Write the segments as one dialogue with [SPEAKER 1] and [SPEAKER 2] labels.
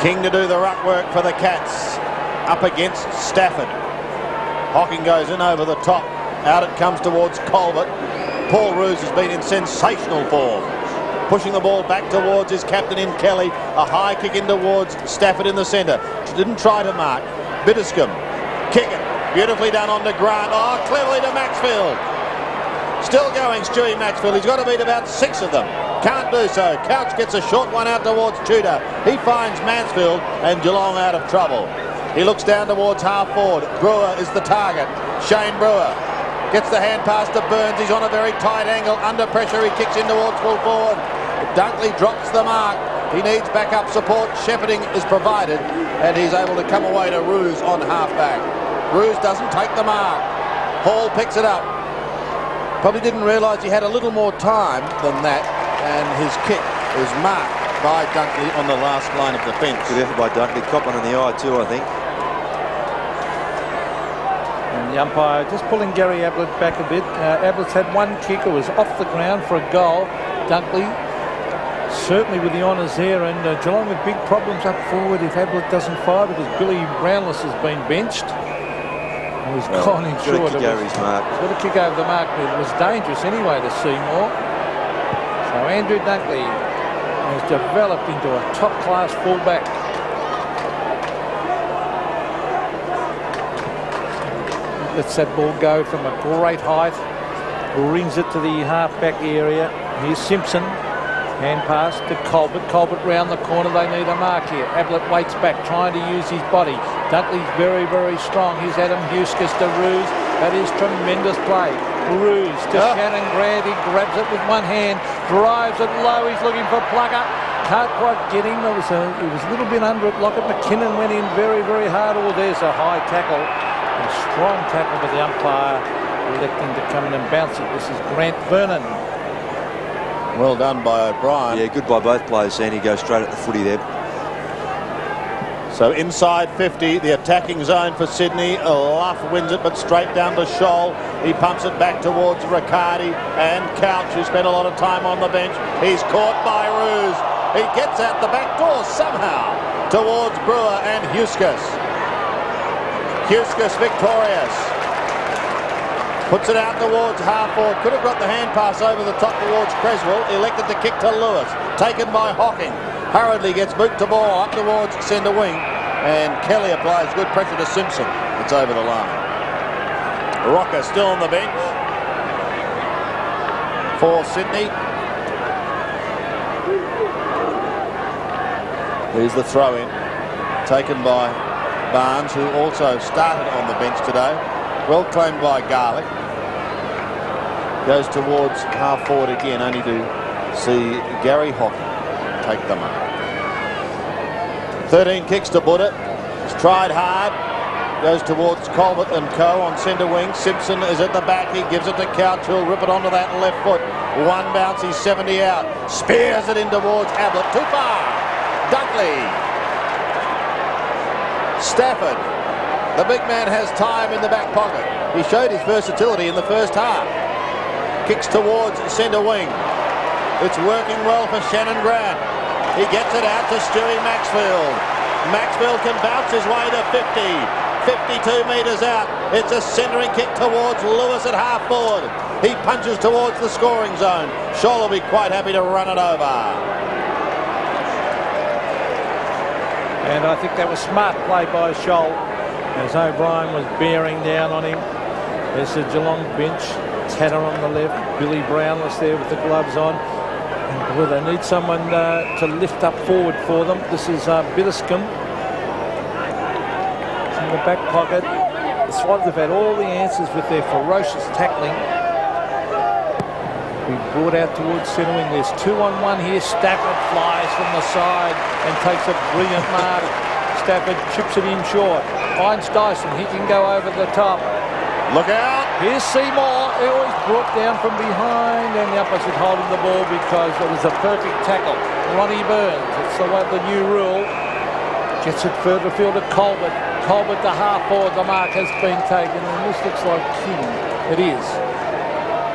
[SPEAKER 1] King to do the ruck work for the Cats up against Stafford. Hocking goes in over the top. Out it comes towards Colbert. Paul Roos has been in sensational form. Pushing the ball back towards his captain in Kelly. A high kick in towards Stafford in the centre. Didn't try to mark. Bitterscombe. Kick it. Beautifully done on to Grant. Oh, cleverly to Maxfield. Still going, Stewie Maxfield. He's got to beat about 6 of them. Can't do so. Couch gets a short one out towards Tudor. He finds Mansfield and Geelong out of trouble. He looks down towards half forward. Brewer is the target. Shane Brewer gets the hand pass to Burns. He's on a very tight angle. Under pressure, he kicks in towards full forward. Dunkley drops the mark. He needs backup support. Shepherding is provided, and he's able to come away to Roos on half-back. Roos doesn't take the mark. Hall picks it up. Probably didn't realise he had a little more time than that, and his kick is marked by Dunkley on the last line of defence.
[SPEAKER 2] Good effort by Dunkley. Caught one in the eye too, I think.
[SPEAKER 3] And the umpire just pulling Gary Ablett back a bit. Ablett's had one kick. It was off the ground for a goal. Dunkley certainly with the honours there, and Geelong with big problems up forward if Ablett doesn't fire, because Billy Brownless has been benched. He's gone in short.
[SPEAKER 2] He's got
[SPEAKER 3] to kick over the mark, but it was dangerous anyway to Seymour. So Andrew Dunkley has developed into a top-class fullback. Lets that ball go from a great height. Brings it to the half-back area. Here's Simpson. Hand pass to Colbert. Colbert round the corner. They need a mark here. Ablett waits back, trying to use his body. Dunkley's very, very strong. Here's Adam Huskus to Roos. That is tremendous play. Roos to Shannon Grant. He grabs it with one hand, drives it low. He's looking for Plugger. Can't quite get him. It was a little bit under it. Lockett McKinnon went in very, very hard. Oh, there's a high tackle. A strong tackle, but the umpire electing to come in and bounce it. This is Grant Vernon.
[SPEAKER 1] Well done by O'Brien.
[SPEAKER 2] Yeah, good by both players, Sandy. Goes straight at the footy there.
[SPEAKER 1] So inside 50, the attacking zone for Sydney. Luff wins it, but straight down to Scholl. He pumps it back towards Riccardi and Couch, who spent a lot of time on the bench. He's caught by Roos. He gets out the back door somehow towards Brewer and Huskus. Huskus victorious. Puts it out towards half forward. Could have got the hand pass over the top towards Creswell. Elected to kick to Lewis. Taken by Hocking. Hurriedly gets boot to ball up towards centre wing. And Kelly applies good pressure to Simpson. It's over the line. Rocker still on the bench for Sydney. There's the throw in. Taken by Barnes, who also started on the bench today. Well claimed by Garlick. Goes towards half forward again, only to see Gary Hocking take them up. 13 kicks to Buddha. He's tried hard. Goes towards Colbert and Co on centre wing. Simpson is at the back. He gives it to Couch, who'll rip it onto that left foot. One bounce, he's 70 out. Spears it in towards Ablett. Too far. Dunkley. Stafford. The big man has time in the back pocket. He showed his versatility in the first half. Kicks towards centre wing. It's working well for Shannon Grant. He gets it out to Stewie Maxfield. Maxfield can bounce his way to 50. 52 metres out. It's a centering kick towards Lewis at half forward. He punches towards the scoring zone. Scholl will be quite happy to run it over.
[SPEAKER 3] And I think that was smart play by Scholl, as O'Brien was bearing down on him. There's the Geelong bench. Tanner on the left. Billy Brownless there with the gloves on. And well, they need someone to lift up forward for them. This is Bitterscombe. In the back pocket. The Swans have had all the answers with their ferocious tackling. We brought out towards centre wing. There's 2-on-1 here. Stafford flies from the side and takes a brilliant mark. Stafford chips it in short. Finds Dyson. He can go over the top.
[SPEAKER 1] Look out.
[SPEAKER 3] Here's Seymour. He always brought down from behind, and the umpires had holding the ball because it was a perfect tackle. Ronnie Burns. It's the new rule. Gets it further field to Colbert. Colbert to half forward. The mark has been taken, and this looks like King. It is.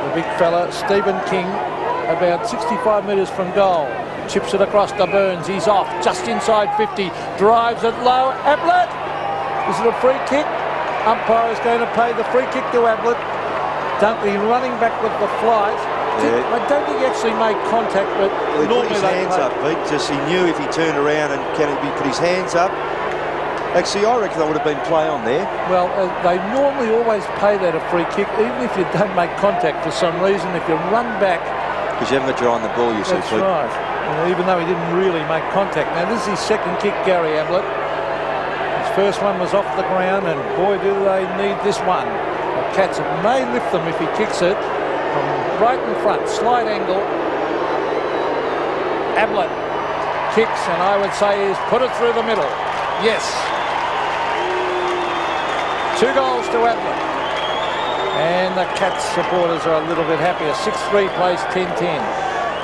[SPEAKER 3] The big fella, Stephen King, about 65 metres from goal. Chips it across to Burns. He's off just inside 50. Drives it low. Ablett. Is it a free kick? Umpire is going to pay the free kick to Ablett. Dunkley running back with the flight.
[SPEAKER 2] Yeah.
[SPEAKER 3] I don't think he actually made contact, but
[SPEAKER 2] He put his hands
[SPEAKER 3] play.
[SPEAKER 2] up, Pete. Just he knew if he turned around and put his hands up. Actually, I reckon that would have been play on there.
[SPEAKER 3] Well, they normally always pay that a free kick, even if you don't make contact for some reason. If you run back,
[SPEAKER 2] Because you haven't got your eye on the ball, you see,
[SPEAKER 3] that's
[SPEAKER 2] Pete.
[SPEAKER 3] right. Even though he didn't really make contact. Now, this is his second kick, Gary Ablett. His first one was off the ground, and boy, do they need this one. The Cats may lift them if he kicks it from right in front, slight angle. Ablett kicks, and I would say he's put it through the middle. Yes. 2 goals to Ablett. And the Cats supporters are a little bit happier. 6-3 plays 10-10.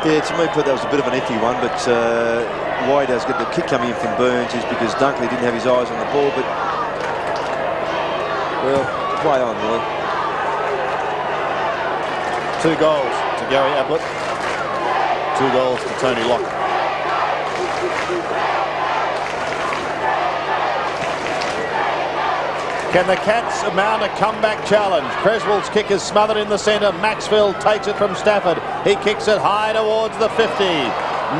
[SPEAKER 2] Yeah, to me, Pete, that was a bit of an iffy one, but why he does get the kick coming in from Burns is because Dunkley didn't have his eyes on the ball, but, well, play on, really.
[SPEAKER 1] 2 goals to Gary Ablett. 2 goals to Tony Lachlan. Can the Cats mount a comeback challenge? Creswell's kick is smothered in the centre. Maxfield takes it from Stafford. He kicks it high towards the 50.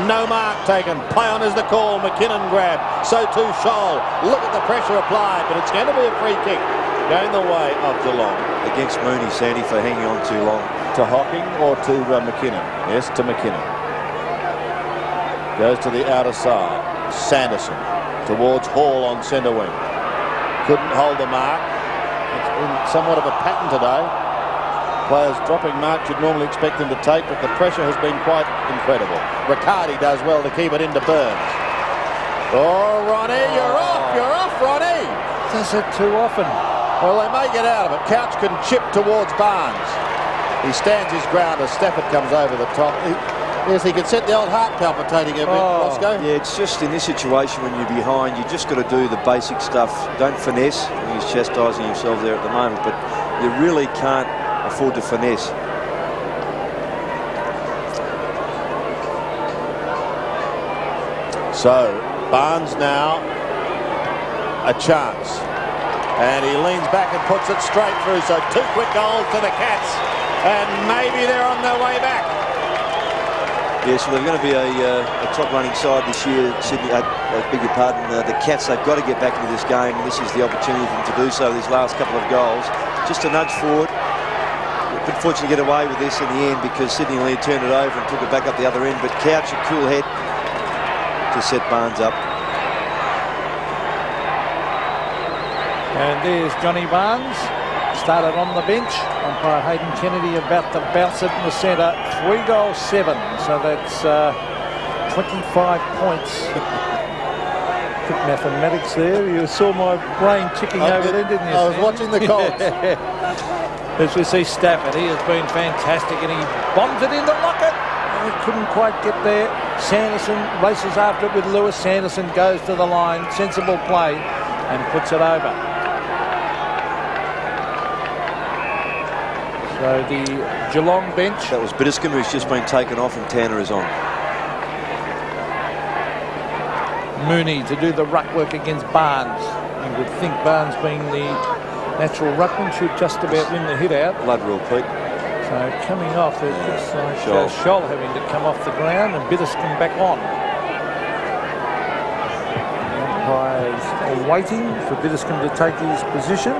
[SPEAKER 1] No mark taken. Play on is the call. McKinnon grab. So too Scholl. Look at the pressure applied, but it's going to be a free kick going the way of Geelong.
[SPEAKER 2] Against Mooney, Sandy, for hanging on too long.
[SPEAKER 1] To Hocking or to McKinnon? Yes, to McKinnon. Goes to the outer side. Sanderson towards Hall on centre wing. Couldn't hold the mark. It's been somewhat of a pattern today. Players dropping marks you'd normally expect them to take, but the pressure has been quite incredible. Riccardi does well to keep it into Burns. Oh, Ronnie, you're off. You're off, Ronnie.
[SPEAKER 3] Does it too often.
[SPEAKER 1] Well, they may get out of it. Couch can chip towards Barnes. He stands his ground as Stafford comes over the top. Yes, he could set the old heart palpitating a bit, Roscoe.
[SPEAKER 2] Yeah, it's just in this situation when you're behind, you just got to do the basic stuff. Don't finesse. He's chastising himself there at the moment, but you really can't afford to finesse.
[SPEAKER 1] So, Barnes now a chance. And he leans back and puts it straight through. So 2 quick goals to the Cats. And maybe they're on their way back.
[SPEAKER 2] Yeah, so they're going to be a top-running side this year. Sydney, I beg your pardon, the Cats, they've got to get back into this game, and this is the opportunity for them to do so, these last couple of goals. Just a nudge forward. But fortunately get away with this in the end because Sydney Lee turned it over and took it back up the other end. But Couch, a cool head to set Barnes up.
[SPEAKER 3] And there's Johnny Barnes. Started on the bench. Umpire Hayden Kennedy about to bounce it in the centre. 3 goals, 7. So that's 25 points. Quick mathematics there. You saw my brain ticking over there, didn't you?
[SPEAKER 1] I was watching the calls.
[SPEAKER 3] As we see Stafford, he has been fantastic and he bombs it into Lockett. He couldn't quite get there. Sanderson races after it with Lewis. Sanderson goes to the line. Sensible play and puts it over. So the Geelong bench.
[SPEAKER 2] That was Bitterscombe, who's just been taken off, and Tanner is on.
[SPEAKER 3] Mooney to do the ruck work against Barnes. You would think Barnes, being the natural ruckman, should just about win the hit out.
[SPEAKER 2] Blood rule, Pete.
[SPEAKER 3] So coming off, it looks like Scholl having to come off the ground and Bitterscombe back on. Umpires are waiting for Bitterscombe to take his position.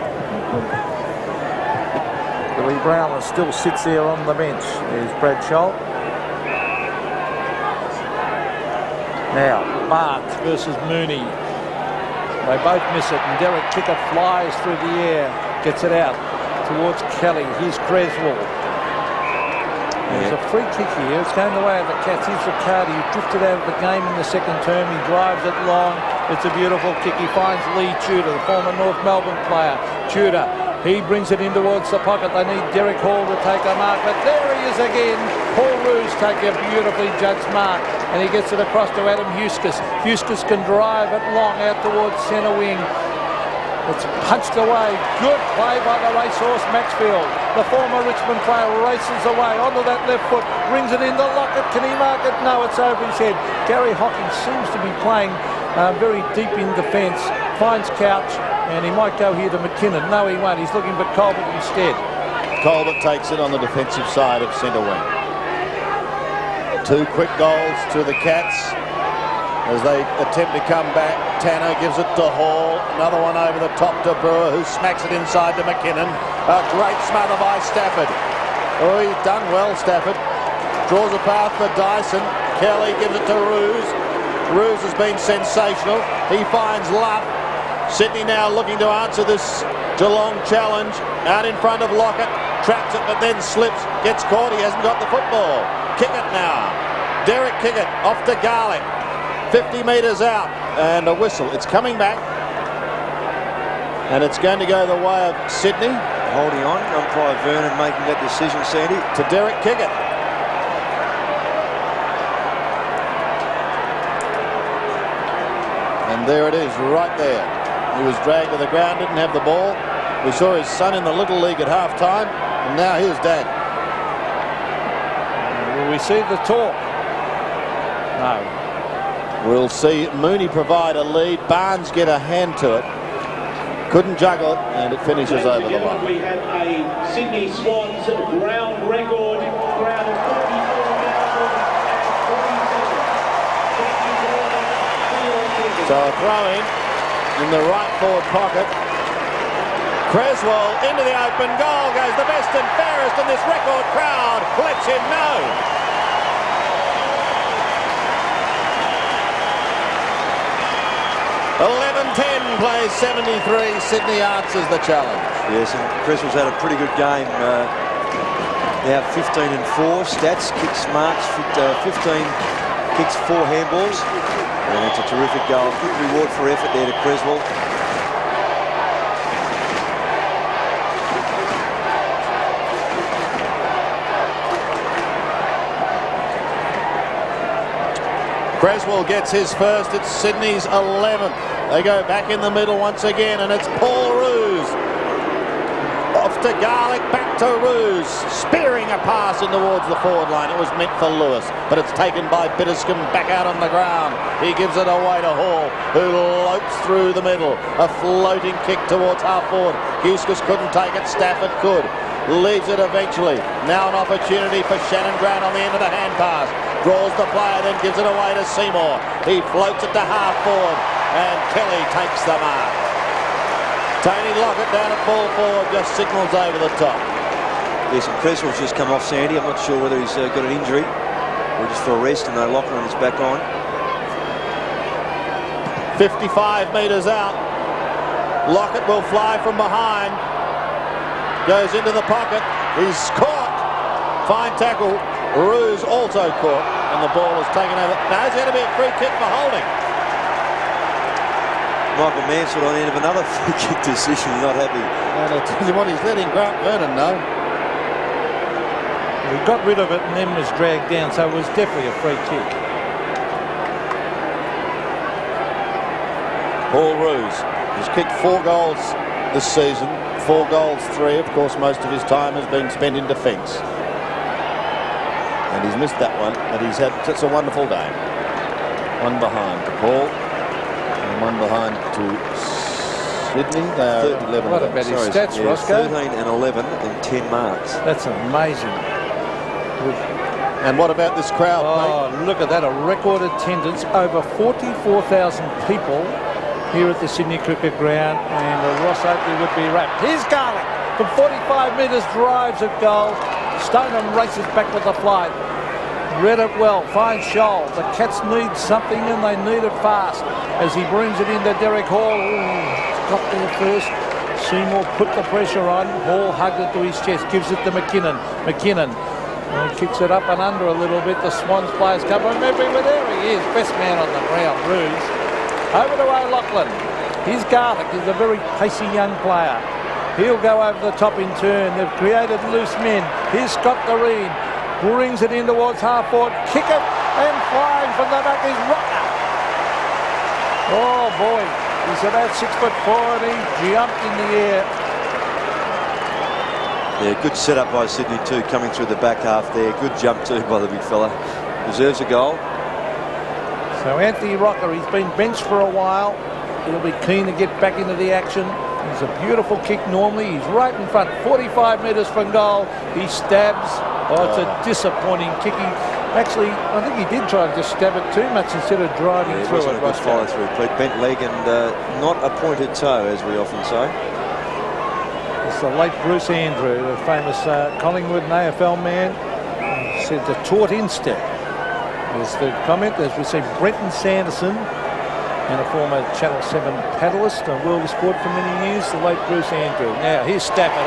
[SPEAKER 3] Billy Brown still sits there on the bench. There's Brad Scholl. Now, Marks versus Mooney. They both miss it, and Derek Kicker flies through the air, gets it out towards Kelly. Here's Creswell. There's a free kick here. It's going the way of the Cats. Here's Riccardi, who drifted out of the game in the second term. He drives it long. It's a beautiful kick. He finds Lee Tudor, the former North Melbourne player. Tudor. He brings it in towards the pocket. They need Derek Hall to take a mark, but there he is again. Paul Roos take a beautifully judged mark, and he gets it across to Adam Huskus. Huskus can drive it long out towards centre wing. It's punched away. Good play by the racehorse Maxfield. The former Richmond player races away onto that left foot, brings it into Lockett. Can he mark it? No, it's over his head. Gary Hawkins seems to be playing very deep in defence. Finds Couch, and he might go here to McKinnon. No, he won't. He's looking for Colbert instead.
[SPEAKER 1] Colbert takes it on the defensive side of centre wing. 2 quick goals to the Cats as they attempt to come back. Tanner gives it to Hall. Another one over the top to Brewer, who smacks it inside to McKinnon. A great smother by Stafford. Oh, he's done well, Stafford. Draws a path for Dyson. Kelly gives it to Roos. Roos has been sensational. He finds Luff. Sydney now looking to answer this Geelong challenge. Out in front of Lockett. Traps it, but then slips. Gets caught. He hasn't got the football. Kick it now. Derek Kickett off to Garlick. 50 metres out, and a whistle. It's coming back, and it's going to go the way of Sydney.
[SPEAKER 2] Holding on, umpire Vernon making that decision, Sandy.
[SPEAKER 1] To Derek Kickett. And there it is, right there. He was dragged to the ground, didn't have the ball. We saw his son in the Little League at half-time, and now here's Dad.
[SPEAKER 3] Will we see the talk? No.
[SPEAKER 1] We'll see Mooney provide a lead. Barnes get a hand to it. Couldn't juggle it, and it finishes over the line.
[SPEAKER 4] We have a Sydney Swans ground record, crowd of 44,047.
[SPEAKER 1] So a throw in the right forward pocket. Creswell into the open goal goes the best and fairest, and this record crowd lets him know. .11.10 plays 73. Sydney answers the challenge.
[SPEAKER 2] Yes, and Creswell's had a pretty good game. Now 15 and 4. Stats, kicks, marks, 15 kicks, 4 handballs. And it's a terrific goal. Good reward for effort there to Creswell.
[SPEAKER 1] Creswell gets his first. It's Sydney's 11th. They go back in the middle once again, and it's Paul Roos. Off to Garlick, back to Roos. Spearing a pass in towards the forward line. It was meant for Lewis, but it's taken by Bitterscombe back out on the ground. He gives it away to Hall, who lopes through the middle. A floating kick towards half forward. Huskus couldn't take it. Stafford could. Leaves it eventually. Now an opportunity for Shannon Grant on the end of the hand pass. Draws the player, then gives it away to Seymour. He floats it to half forward, and Kelly takes the mark. Tony Lockett down at full forward, just signals over the top.
[SPEAKER 2] Yes, and Creswell's just come off, Sandy. I'm not sure whether he's got an injury or just for a rest, and Lachlan is back on.
[SPEAKER 1] 55 metres out. Lockett will fly from behind. Goes into the pocket. He's caught. Fine tackle. Roos also caught, and the ball is taken over. Now it's going to be a free kick for holding.
[SPEAKER 2] Michael Mansfield on the end of another free kick decision. He's not happy.
[SPEAKER 1] And I'll tell you what, he's letting Grant Vernon know.
[SPEAKER 3] We got rid of it and then was dragged down, so it was definitely a free kick.
[SPEAKER 1] Paul Roos has kicked 4 goals this season. 4 goals, 3. Of course, most of his time has been spent in defence. And he's missed that one, but he's had such a wonderful game. One behind to Paul, and one behind to Sydney. They are 11.
[SPEAKER 3] What about his stats,
[SPEAKER 2] yeah,
[SPEAKER 3] Roscoe?
[SPEAKER 2] 13 and 11 and 10 marks.
[SPEAKER 3] That's amazing.
[SPEAKER 1] And what about this crowd,
[SPEAKER 3] Oh,
[SPEAKER 1] mate?
[SPEAKER 3] look at that, a record attendance, over 44,000 people here at the Sydney Cricket Ground, and Ross Oakley would be wrapped. Here's Garlick from 45 metres, drives at goal. Stoneham races back with the flight. Read it well, finds Scholl. The Cats need something and they need it fast. As he brings it into Derek Hall. Ooh, got there first. Seymour put the pressure on. Hall hugged it to his chest, gives it to McKinnon. McKinnon kicks it up and under a little bit. The Swans players come from everywhere. There he is, best man on the ground, Roos. Over to Lachlan. Here's Garlick, he's a very pacey young player. He'll go over the top in turn. They've created loose men. Here's Scott Doreen. Brings it in towards half forward. Kick it, and flying from the back is Rocker. Oh boy. He's about 6'4", and he jumped in the air.
[SPEAKER 2] Yeah, good setup by Sydney too, coming through the back half there. Good jump too by the big fella. Deserves a goal.
[SPEAKER 3] So Anthony Rocker, he's been benched for a while. He'll be keen to get back into the action. He's a beautiful kick normally. He's right in front, 45 metres from goal. He stabs. Oh, it's a disappointing kick. Actually, I think he did try to just stab it too much instead of driving through it.
[SPEAKER 2] It was follow through. Bent leg and not a pointed toe, as we often say.
[SPEAKER 3] It's the late Bruce Andrew, the famous Collingwood and AFL man. He said the taut instep. There's the comment. As we see Brenton Sanderson, and a former Channel 7 paddlist and world of sport for many years, the late Bruce Andrew. Now, here's Stafford.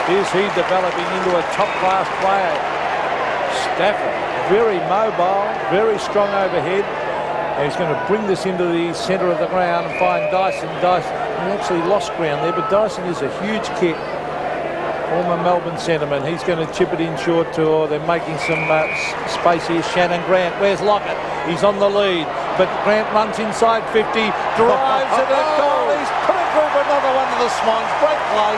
[SPEAKER 3] Is he developing into a top-class player? Stafford, very mobile, very strong overhead. And he's going to bring this into the centre of the ground and find Dyson. Dyson, he actually lost ground there, but Dyson is a huge kick. Former Melbourne centreman. He's going to chip it in short to, they're making some space here. Shannon Grant, where's Lockett? He's on the lead, but Grant runs inside 50, drives it at goal. He's put it through for another one of the Swans. Great play.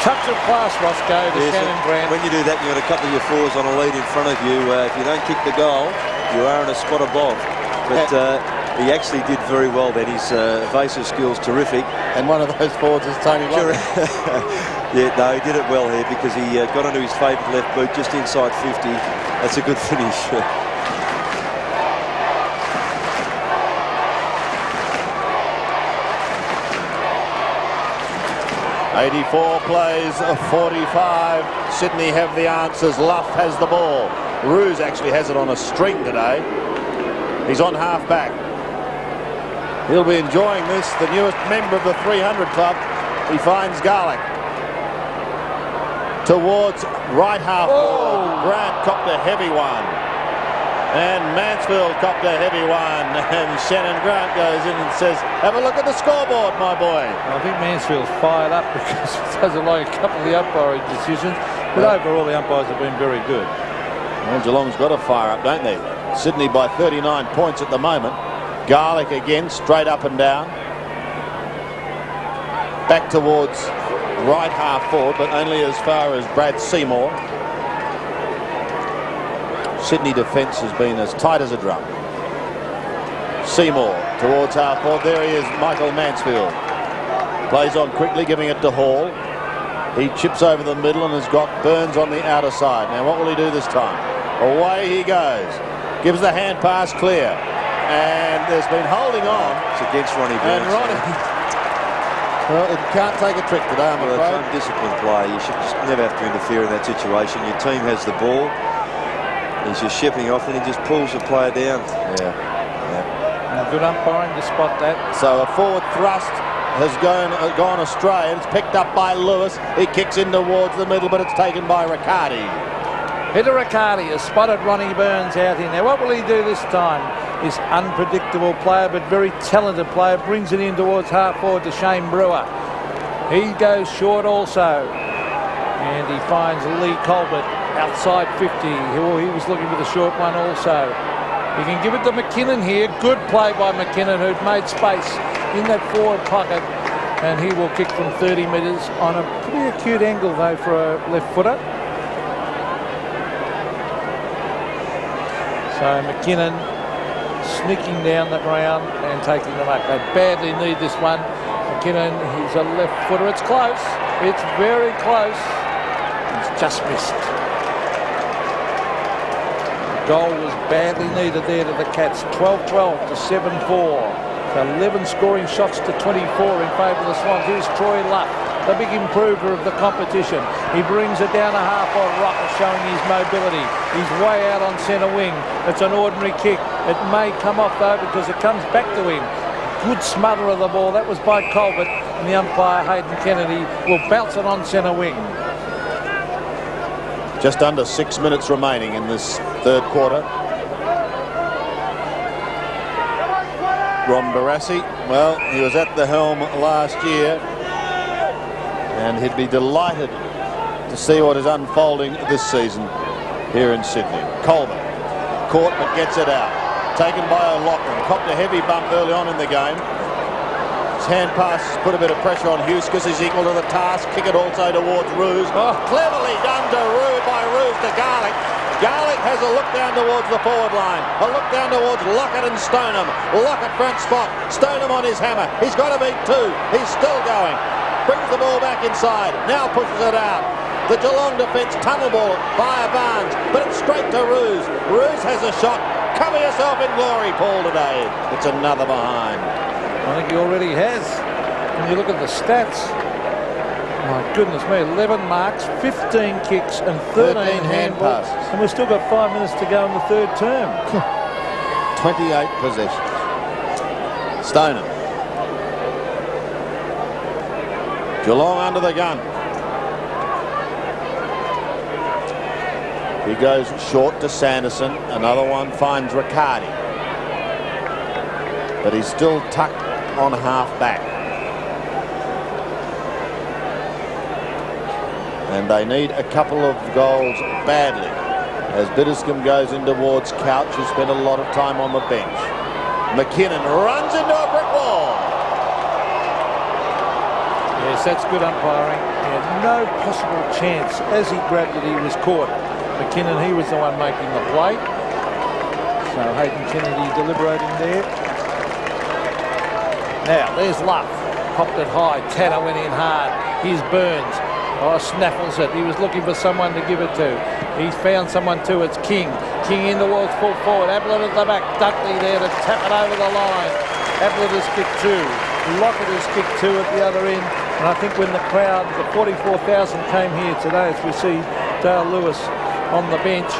[SPEAKER 3] Touch of class, Roscoe, to Shannon Grant.
[SPEAKER 2] When you do that, you've got a couple of your fours on a lead in front of you. If you don't kick the goal, you are in a spot above. But he actually did very well then. His evasive skills terrific.
[SPEAKER 1] And one of those forwards is Tony Lockett.
[SPEAKER 2] Yeah, no, he did it well here because he got onto his favourite left boot just inside 50. That's a good finish.
[SPEAKER 1] 84 plays, 45. Sydney have the answers. Luff has the ball. Ruse actually has it on a string today. He's on half-back. He'll be enjoying this, the newest member of the 300 club. He finds Garlick. Towards right half. Grant copped a heavy one. And Mansfield copped a heavy one. And Shannon Grant goes in and says, have a look at the scoreboard, my boy.
[SPEAKER 3] I think Mansfield's fired up because he doesn't like a couple of the umpiring decisions. But overall, the umpires have been very good.
[SPEAKER 1] Well, Geelong's got to fire up, don't they? Sydney by 39 points at the moment. Garlick again, straight up and down. Back towards right half forward, but only as far as Brad Seymour. Sydney defence has been as tight as a drum. Seymour towards half forward. There he is, Michael Mansfield. Plays on quickly, giving it to Hall. He chips over the middle and has got Burns on the outer side. Now, what will he do this time? Away he goes. Gives the hand pass clear. And there's been holding on.
[SPEAKER 2] It's against Ronnie Burns.
[SPEAKER 1] And Ronnie, well, it can't take a trick today, I'm afraid.
[SPEAKER 2] It's undisciplined play. You should just never have to interfere in that situation. Your team has the ball. He's just shipping off and he just pulls the player down.
[SPEAKER 3] Yeah. Good umpiring to spot that.
[SPEAKER 1] So a forward thrust has gone astray. It's picked up by Lewis. He kicks in towards the middle, but it's taken by Riccardi.
[SPEAKER 3] Peter Riccardi has spotted Ronnie Burns out here. Now, what will he do this time? This unpredictable player, but very talented player, brings it in towards half forward to Shane Brewer. He goes short also. And he finds Lee Colbert outside 50. He was looking for the short one also. He can give it to McKinnon here. Good play by McKinnon, who'd made space in that forward pocket. And he will kick from 30 metres on a pretty acute angle, though, for a left footer. So McKinnon sneaking down the ground and taking the mark. They badly need this one. McKinnon, he's a left footer. It's close. It's very close. He's just missed. Goal was badly needed there to the Cats. 12-12 to 7-4. 11 scoring shots to 24 in favour of the Swans. Here's Troy Luck, the big improver of the competition. He brings it down a half on Rocker, showing his mobility. He's way out on centre wing. It's an ordinary kick. It may come off though because it comes back to him. Good smother of the ball. That was by Colbert, and the umpire Hayden Kennedy will bounce it on centre wing.
[SPEAKER 1] Just under 6 minutes remaining in this third quarter. Ron Barassi, well, he was at the helm last year, and he'd be delighted to see what is unfolding this season here in Sydney. Colbert, caught but gets it out. taken by Lachlan. Copped a heavy bump early on in the game. His hand pass put a bit of pressure on Huskus. He's equal to the task. Kick it also towards Roos. Oh, cleverly done to by Roos to Garlick. Garlick has a look down towards the forward line. A look down towards Lockett and Stoneham. Lockett front spot. Stoneham on his hammer. He's got to beat 2. He's still going. Brings the ball back inside. Now pushes it out. The Geelong defence tunnel ball by Barnes, but it's straight to Roos. Roos has a shot. Cover yourself in glory, Paul, today. It's another behind.
[SPEAKER 3] I think he already has. When you look at the stats, my goodness me, 11 marks, 15 kicks and 13 hand passes. And we've still got 5 minutes to go in the third term.
[SPEAKER 1] 28 possessions. Stoneham. Geelong under the gun. He goes short to Sanderson. Another one finds Riccardi. But he's still tucked on half back. And they need a couple of goals badly. As Bitterscombe goes in towards Couch, who spent a lot of time on the bench. McKinnon runs into a brick wall.
[SPEAKER 3] Yes, that's good umpiring. He had no possible chance. As he grabbed it, he was caught. McKinnon, he was the one making the play. So Hayden Kennedy deliberating there. Now, there's Luff. Popped it high. Tanner went in hard. Here's Burns. Oh, snaffles it. He was looking for someone to give it to. He's found someone too. It's King. King in towards full forward. Ablett at the back. Dunkley there to tap it over the line. Ablett has kicked 2. Lockett has kicked 2 at the other end. And I think when the crowd, the 44,000 came here today, as we see Dale Lewis on the bench.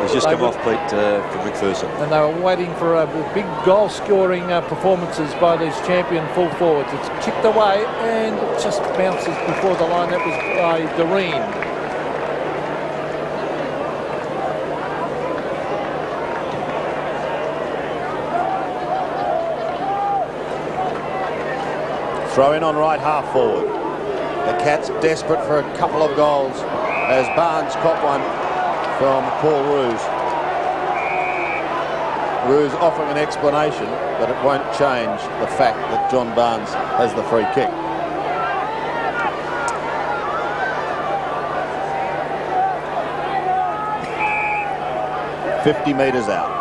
[SPEAKER 2] He's just come off, Pete, from McPherson.
[SPEAKER 3] And they were waiting for big goal-scoring performances by these champion full forwards. It's kicked away and it just bounces before the line. That was by Doreen.
[SPEAKER 1] Throw in on right half forward. The Cats desperate for a couple of goals as Barnes caught one from Paul Roos. Roos offering an explanation, but it won't change the fact that John Barnes has the free kick. "50 metres out.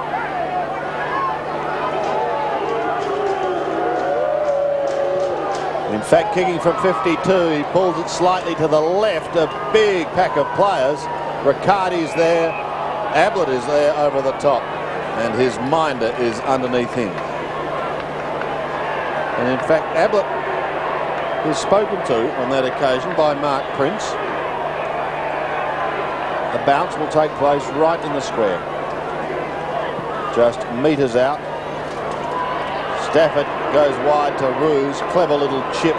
[SPEAKER 1] In fact, kicking from 52, he pulls it slightly to the left. A big pack of players. Riccardi's there. Ablett is there over the top. And his minder is underneath him. And in fact, Ablett was spoken to on that occasion by Mark Prince. The bounce will take place right in the square. Just metres out. Stafford goes wide to Roos. Clever little chip.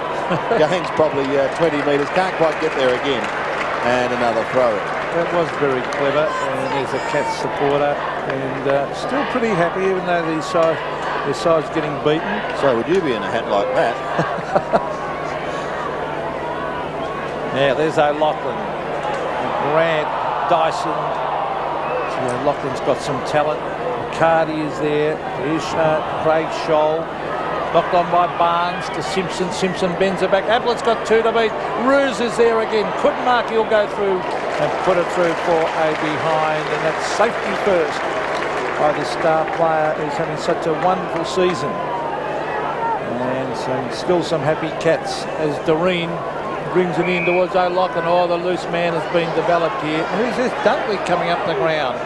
[SPEAKER 1] Gains probably 20 metres. Can't quite get there again. And another throw.
[SPEAKER 3] That was very clever. And there's a Cats supporter. And still pretty happy, even though their side's getting beaten.
[SPEAKER 1] So would you be in a hat like that?
[SPEAKER 3] Now, there's Lachlan. Grant, Dyson. So Lachlan's got some talent. Cardi is there. Here's Craig Scholl. Knocked on by Barnes to Simpson. Simpson bends it back. Ablett's got 2 to beat. Roos is there again. Couldn't mark. He'll go through and put it through for a behind. And that's safety first by the star player who's having such a wonderful season. And still some happy Cats as Doreen brings it in towards O'Loughlin. Oh, the loose man has been developed here. Who's this? Dunkley coming up the ground.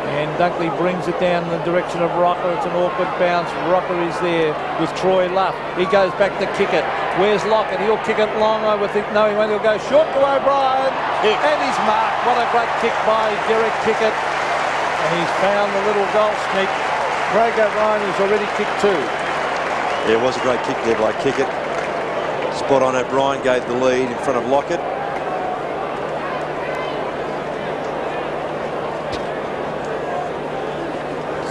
[SPEAKER 3] And Dunkley brings it down in the direction of Rocker. It's an awkward bounce. Rocker is there with Troy Luff. He goes back to kick it. Where's Lockett? He'll kick it long, I would think. No, he won't. He'll go short to O'Brien. And he's marked. What a great kick by Derek Pickett. And he's found the little goal sneak. Craig O'Brien has already kicked 2.
[SPEAKER 2] Yeah, it was a great kick there by Kickett. Spot on. O'Brien gave the lead in front of Lockett.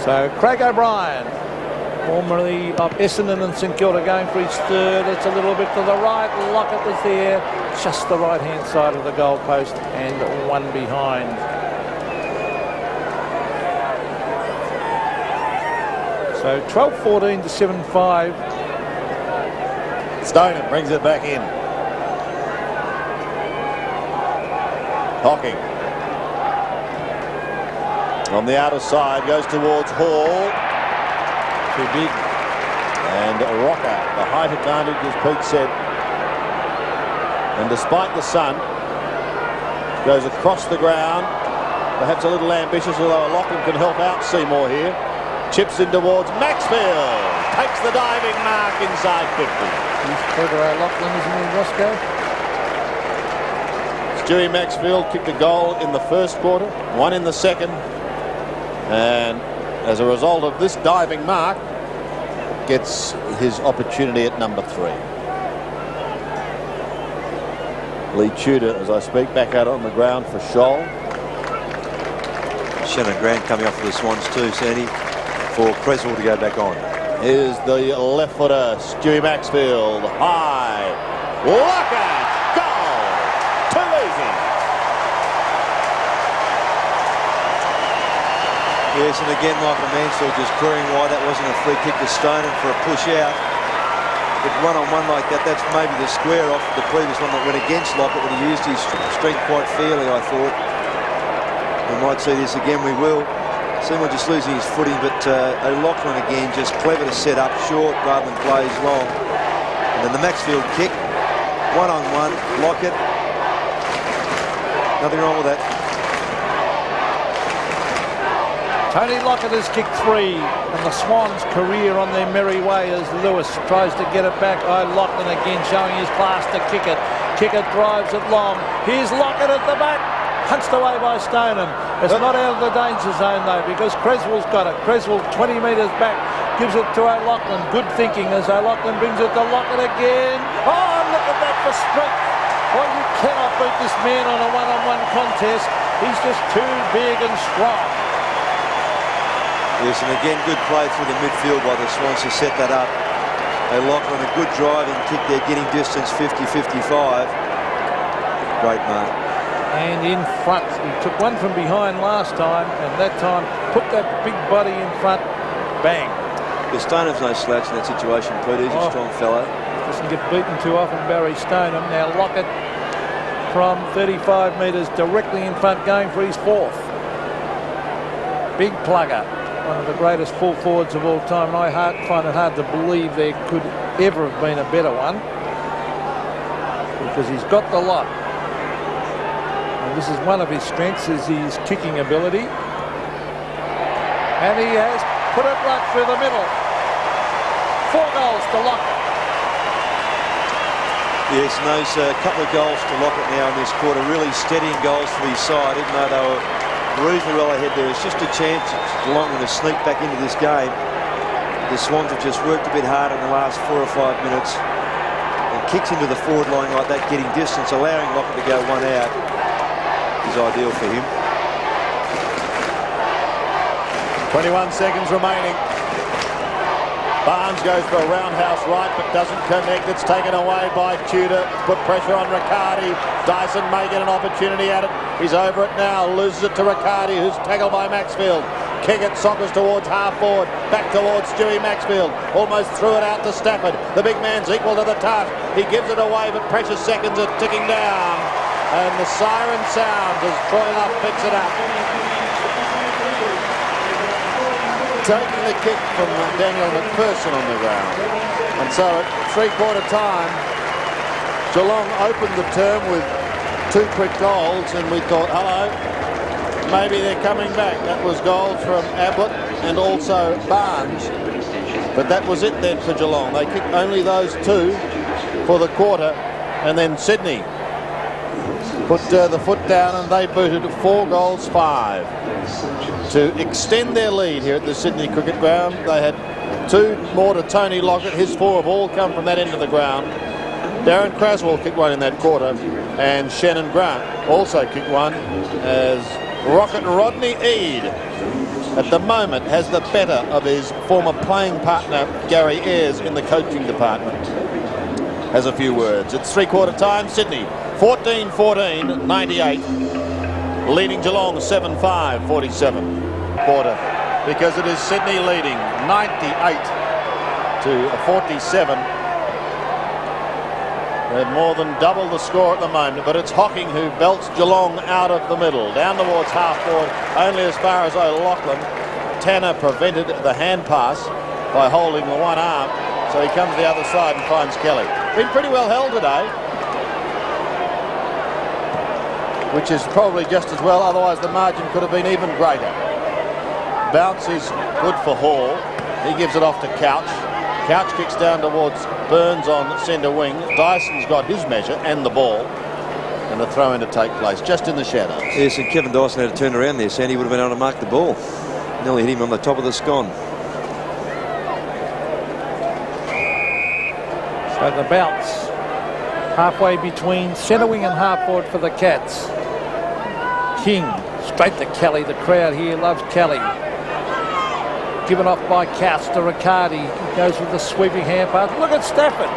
[SPEAKER 3] So Craig O'Brien, formerly of Essendon and St Kilda, going for his 3rd. It's a little bit to the right. Lockett was there, just the right-hand side of the goal post, and 1 behind. So 12-14 to 7-5.
[SPEAKER 1] Stoneham brings it back in. Hocking. On the outer side, goes towards Hall.
[SPEAKER 3] Too big.
[SPEAKER 1] And Rocker, the height advantage, as Pete said. And despite the sun, goes across the ground. Perhaps a little ambitious, although Lachlan can help out Seymour here. Chips in towards Maxfield. Takes the diving mark inside 50.
[SPEAKER 3] He's clever, Lachlan, isn't he, Roscoe?
[SPEAKER 1] Stewie Maxfield kicked a goal in the first quarter, one in the second. And as a result of this diving mark, gets his opportunity at number 3. Lee Tudor, as I speak, back out on the ground for Scholl.
[SPEAKER 2] Shannon Grant coming up for the Swans too, Sandy, for Creswell to go back on.
[SPEAKER 1] Here's the left footer, Stewie Maxfield, high, look at, goal, too easy.
[SPEAKER 2] Yes, and again, Michael Mansfield just querying why that wasn't a free kick to Stoneham for a push out. But one-on-one like that, that's maybe the square off the previous one that went against Lockett, but he used his strength quite fairly, I thought. We might see this again, we will. Seymour just losing his footing, but Lachlan again just clever to set up short rather than plays long. And then the Maxfield kick, one-on-one, Lockett. Nothing wrong with that.
[SPEAKER 3] Tony Lockett has kicked 3, and the Swans' career on their merry way as Lewis tries to get it back. Lachlan again showing his class to kick it. Kicker drives it long. Here's Lockett at the back. Punched away by Stoneham. It's not out of the danger zone though, because Creswell's got it. Creswell 20 metres back, gives it to O'Loughlin. Good thinking as O'Loughlin brings it to Lockett again. Oh, look at that for strength. Well, you cannot beat this man on a one-on-one contest. He's just too big and strong.
[SPEAKER 2] Yes, and again, good play through the midfield by the Swans to set that up. Lachlan, a good driving kick there, getting distance 50-55. Great mark.
[SPEAKER 3] And in front, he took one from behind last time, and that time put that big body in front. Bang.
[SPEAKER 2] Because Stoneham's no slouch in that situation, Pete. He's a strong fellow.
[SPEAKER 3] Doesn't get beaten too often, Barry Stoneham. Now Lockett from 35 metres directly in front, going for his 4th. Big plugger. One of the greatest full forwards of all time, and I find it hard to believe there could ever have been a better one, because he's got the lot. And this is one of his strengths, is his kicking ability, and he has put it right through the middle. 4 goals to Lockett.
[SPEAKER 2] Yes, and those couple of goals to Lockett now in this quarter, really steadying goals for his side, even though they were reasonably well ahead there. It's just a chance Geelong to sneak back into this game. The Swans have just worked a bit hard in the last 4 or 5 minutes, and kicks into the forward line like that, getting distance, allowing Lockett to go one out is ideal for him.
[SPEAKER 1] 21 seconds remaining. Barnes goes for a roundhouse right but doesn't connect. It's taken away by Tudor. Put pressure on Riccardi. Dyson may get an opportunity at it. He's over it now. Loses it to Riccardi, who's tackled by Maxfield. Kick it, sockers towards half forward. Back towards Stewie Maxfield. Almost threw it out to Stafford. The big man's equal to the task. He gives it away, but precious seconds are ticking down. And the siren sounds as Troy Luff picks it up. Taking the kick from Daniel McPherson on the ground. And so at 3/4 time, Geelong opened the term with 2 quick goals, and we thought, hello, maybe they're coming back. That was goals from Ablett and also Barnes. But that was it then for Geelong. They kicked only those 2 for the quarter, and then Sydney put the foot down and they booted 4-5 to extend their lead here at the Sydney Cricket Ground. They had 2 more to Tony Lockett. His 4 have all come from that end of the ground. Darren Craswell kicked one in that quarter, and Shannon Grant also kicked one, as Rocket Rodney Eade at the moment has the better of his former playing partner Gary Ayres in the coaching department. Has a few words. It's 3/4 time. Sydney 14-14, 98. Leading Geelong 7-5, 47. Quarter. because it is Sydney leading 98 to 47. They've more than double the score at the moment, but it's Hocking who belts Geelong out of the middle. Down towards half forward, only as far as Lachlan. Tanner prevented the hand pass by holding the one arm, so he comes the other side and finds Kelly. Been pretty well held today, which is probably just as well, otherwise the margin could have been even greater. Bounce is good for Hall. He gives it off to Couch. Couch kicks down towards Burns on centre wing. Dyson's got his measure and the ball. And a throw-in to take place just in the shadows.
[SPEAKER 2] Yes, and Kevin Dyson had to turn around there. Sandy would have been able to mark the ball. Nearly hit him on the top of the scone.
[SPEAKER 3] So the bounce halfway between centre wing and half forward for the Cats. King straight to Kelly. The crowd here loves Kelly. Given off by Cass to Riccardi. He goes with the sweeping hand pass. Look at Stafford.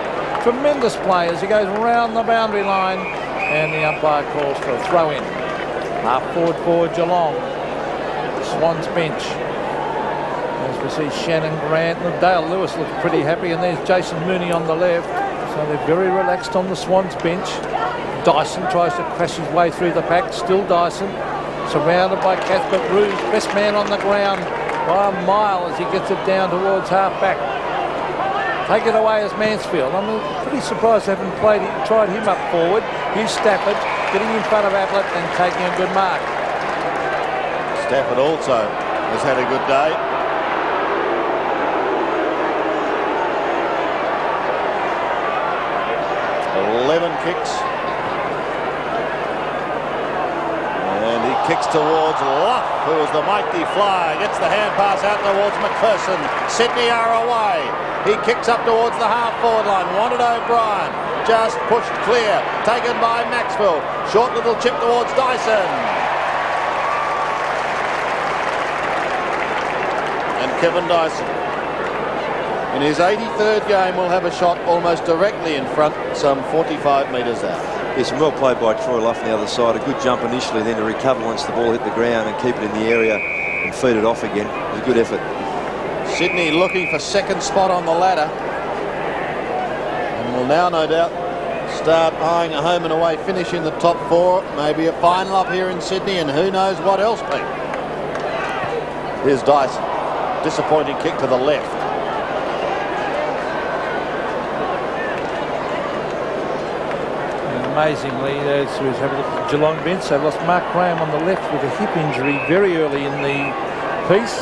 [SPEAKER 3] Tremendous play as he goes round the boundary line. And the umpire calls for a throw-in. Half forward for Geelong. Swans bench. As we see Shannon Grant and Dale Lewis looks pretty happy. And there's Jason Mooney on the left. So they're very relaxed on the Swans bench. Dyson tries to crash his way through the pack. Still Dyson. Surrounded by Cuthbert Roos. Best man on the ground by a mile as he gets it down towards half back. Take it away as Mansfield. I'm pretty surprised they haven't tried him up forward. Here's Stafford getting in front of Ablett and taking a good mark.
[SPEAKER 1] Stafford also has had a good day. Eleven kicks. And he kicks towards Luff, who is the mighty fly. Gets the hand pass out towards McPherson. Sydney are away. He kicks up towards the half-forward line. Wanted O'Brien. Just pushed clear. Taken by Maxwell. Short little chip towards Dyson. And Kevin Dyson, in his 83rd game, will have a shot almost directly in front, some 45 metres out.
[SPEAKER 2] Yes, well played by Troy Luff on the other side. A good jump initially, then to recover once the ball hit the ground and keep it in the area and feed it off again. It was a good effort.
[SPEAKER 1] Sydney looking for second spot on the ladder. And will now, no doubt, start eyeing a home and away finish in the top four. Maybe a final up here in Sydney, and who knows what else, Pete. Here's Dyson. Disappointing kick to the left.
[SPEAKER 3] Amazingly, as we have a look at the Geelong bench, they've lost Mark Graham on the left with a hip injury very early in the piece.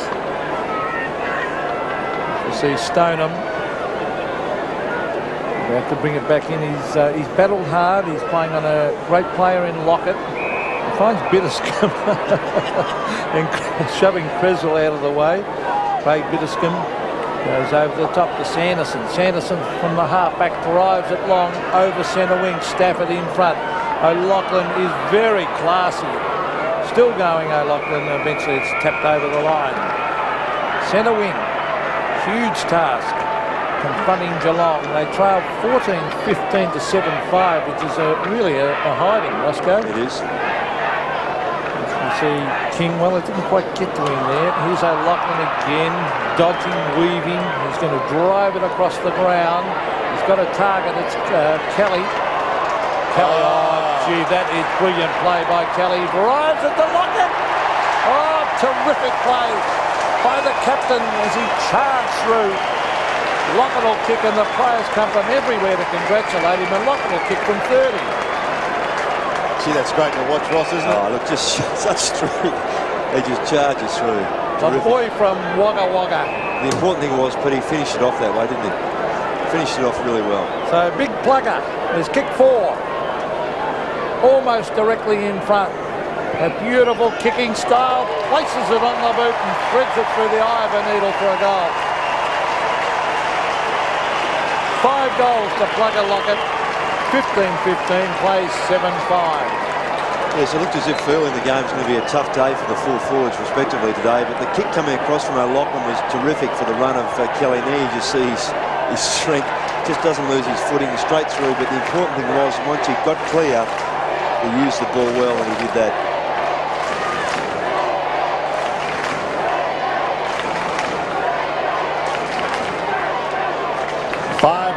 [SPEAKER 3] You see Stoneham. We have to bring it back in. He's battled hard. He's playing on a great player in Lockett. He finds Bitterscombe and shoving Creswell out of the way. Craig Bitterscombe goes over the top to Sanderson. Sanderson from the half-back drives it long over centre wing. Stafford in front. O'Loughlin is very classy. Still going O'Loughlin. Eventually it's tapped over the line. Centre wing. Huge task. Confronting Geelong. They trail 14-15 to 7-5, which is really a hiding, Roscoe.
[SPEAKER 2] It is.
[SPEAKER 3] You see King, well, it didn't quite get to him there. Here's O'Loughlin again, dodging, weaving. He's going to drive it across the ground. He's got a target. It's Kelly. Kelly, oh, gee, that is brilliant play by Kelly. Drives it to Lockett. Oh, terrific play by the captain as he charged through. Lockett will kick, and the players come from everywhere to congratulate him, and Lockett will kick from 30.
[SPEAKER 1] See, that's great to watch, Ross, isn't it?
[SPEAKER 2] Oh, look, just such strength. He just charges through.
[SPEAKER 3] The boy from Wagga Wagga.
[SPEAKER 2] The important thing was, but he finished it off that way, didn't he? Finished it off really well.
[SPEAKER 3] So big plugger. There's kick 4. Almost directly in front. A beautiful kicking style. Places it on the boot and threads it through the eye of a needle for a goal. 5 goals to Plugger Lockett. 15-15, plays 7-5.
[SPEAKER 2] Yes, it looked as if early in the game was going to be a tough day for the full forwards respectively today, but the kick coming across from O'Loughlin was terrific for the run of Kelly. Now you just see his strength, just doesn't lose his footing straight through, but the important thing was once he got clear, he used the ball well, and he did that.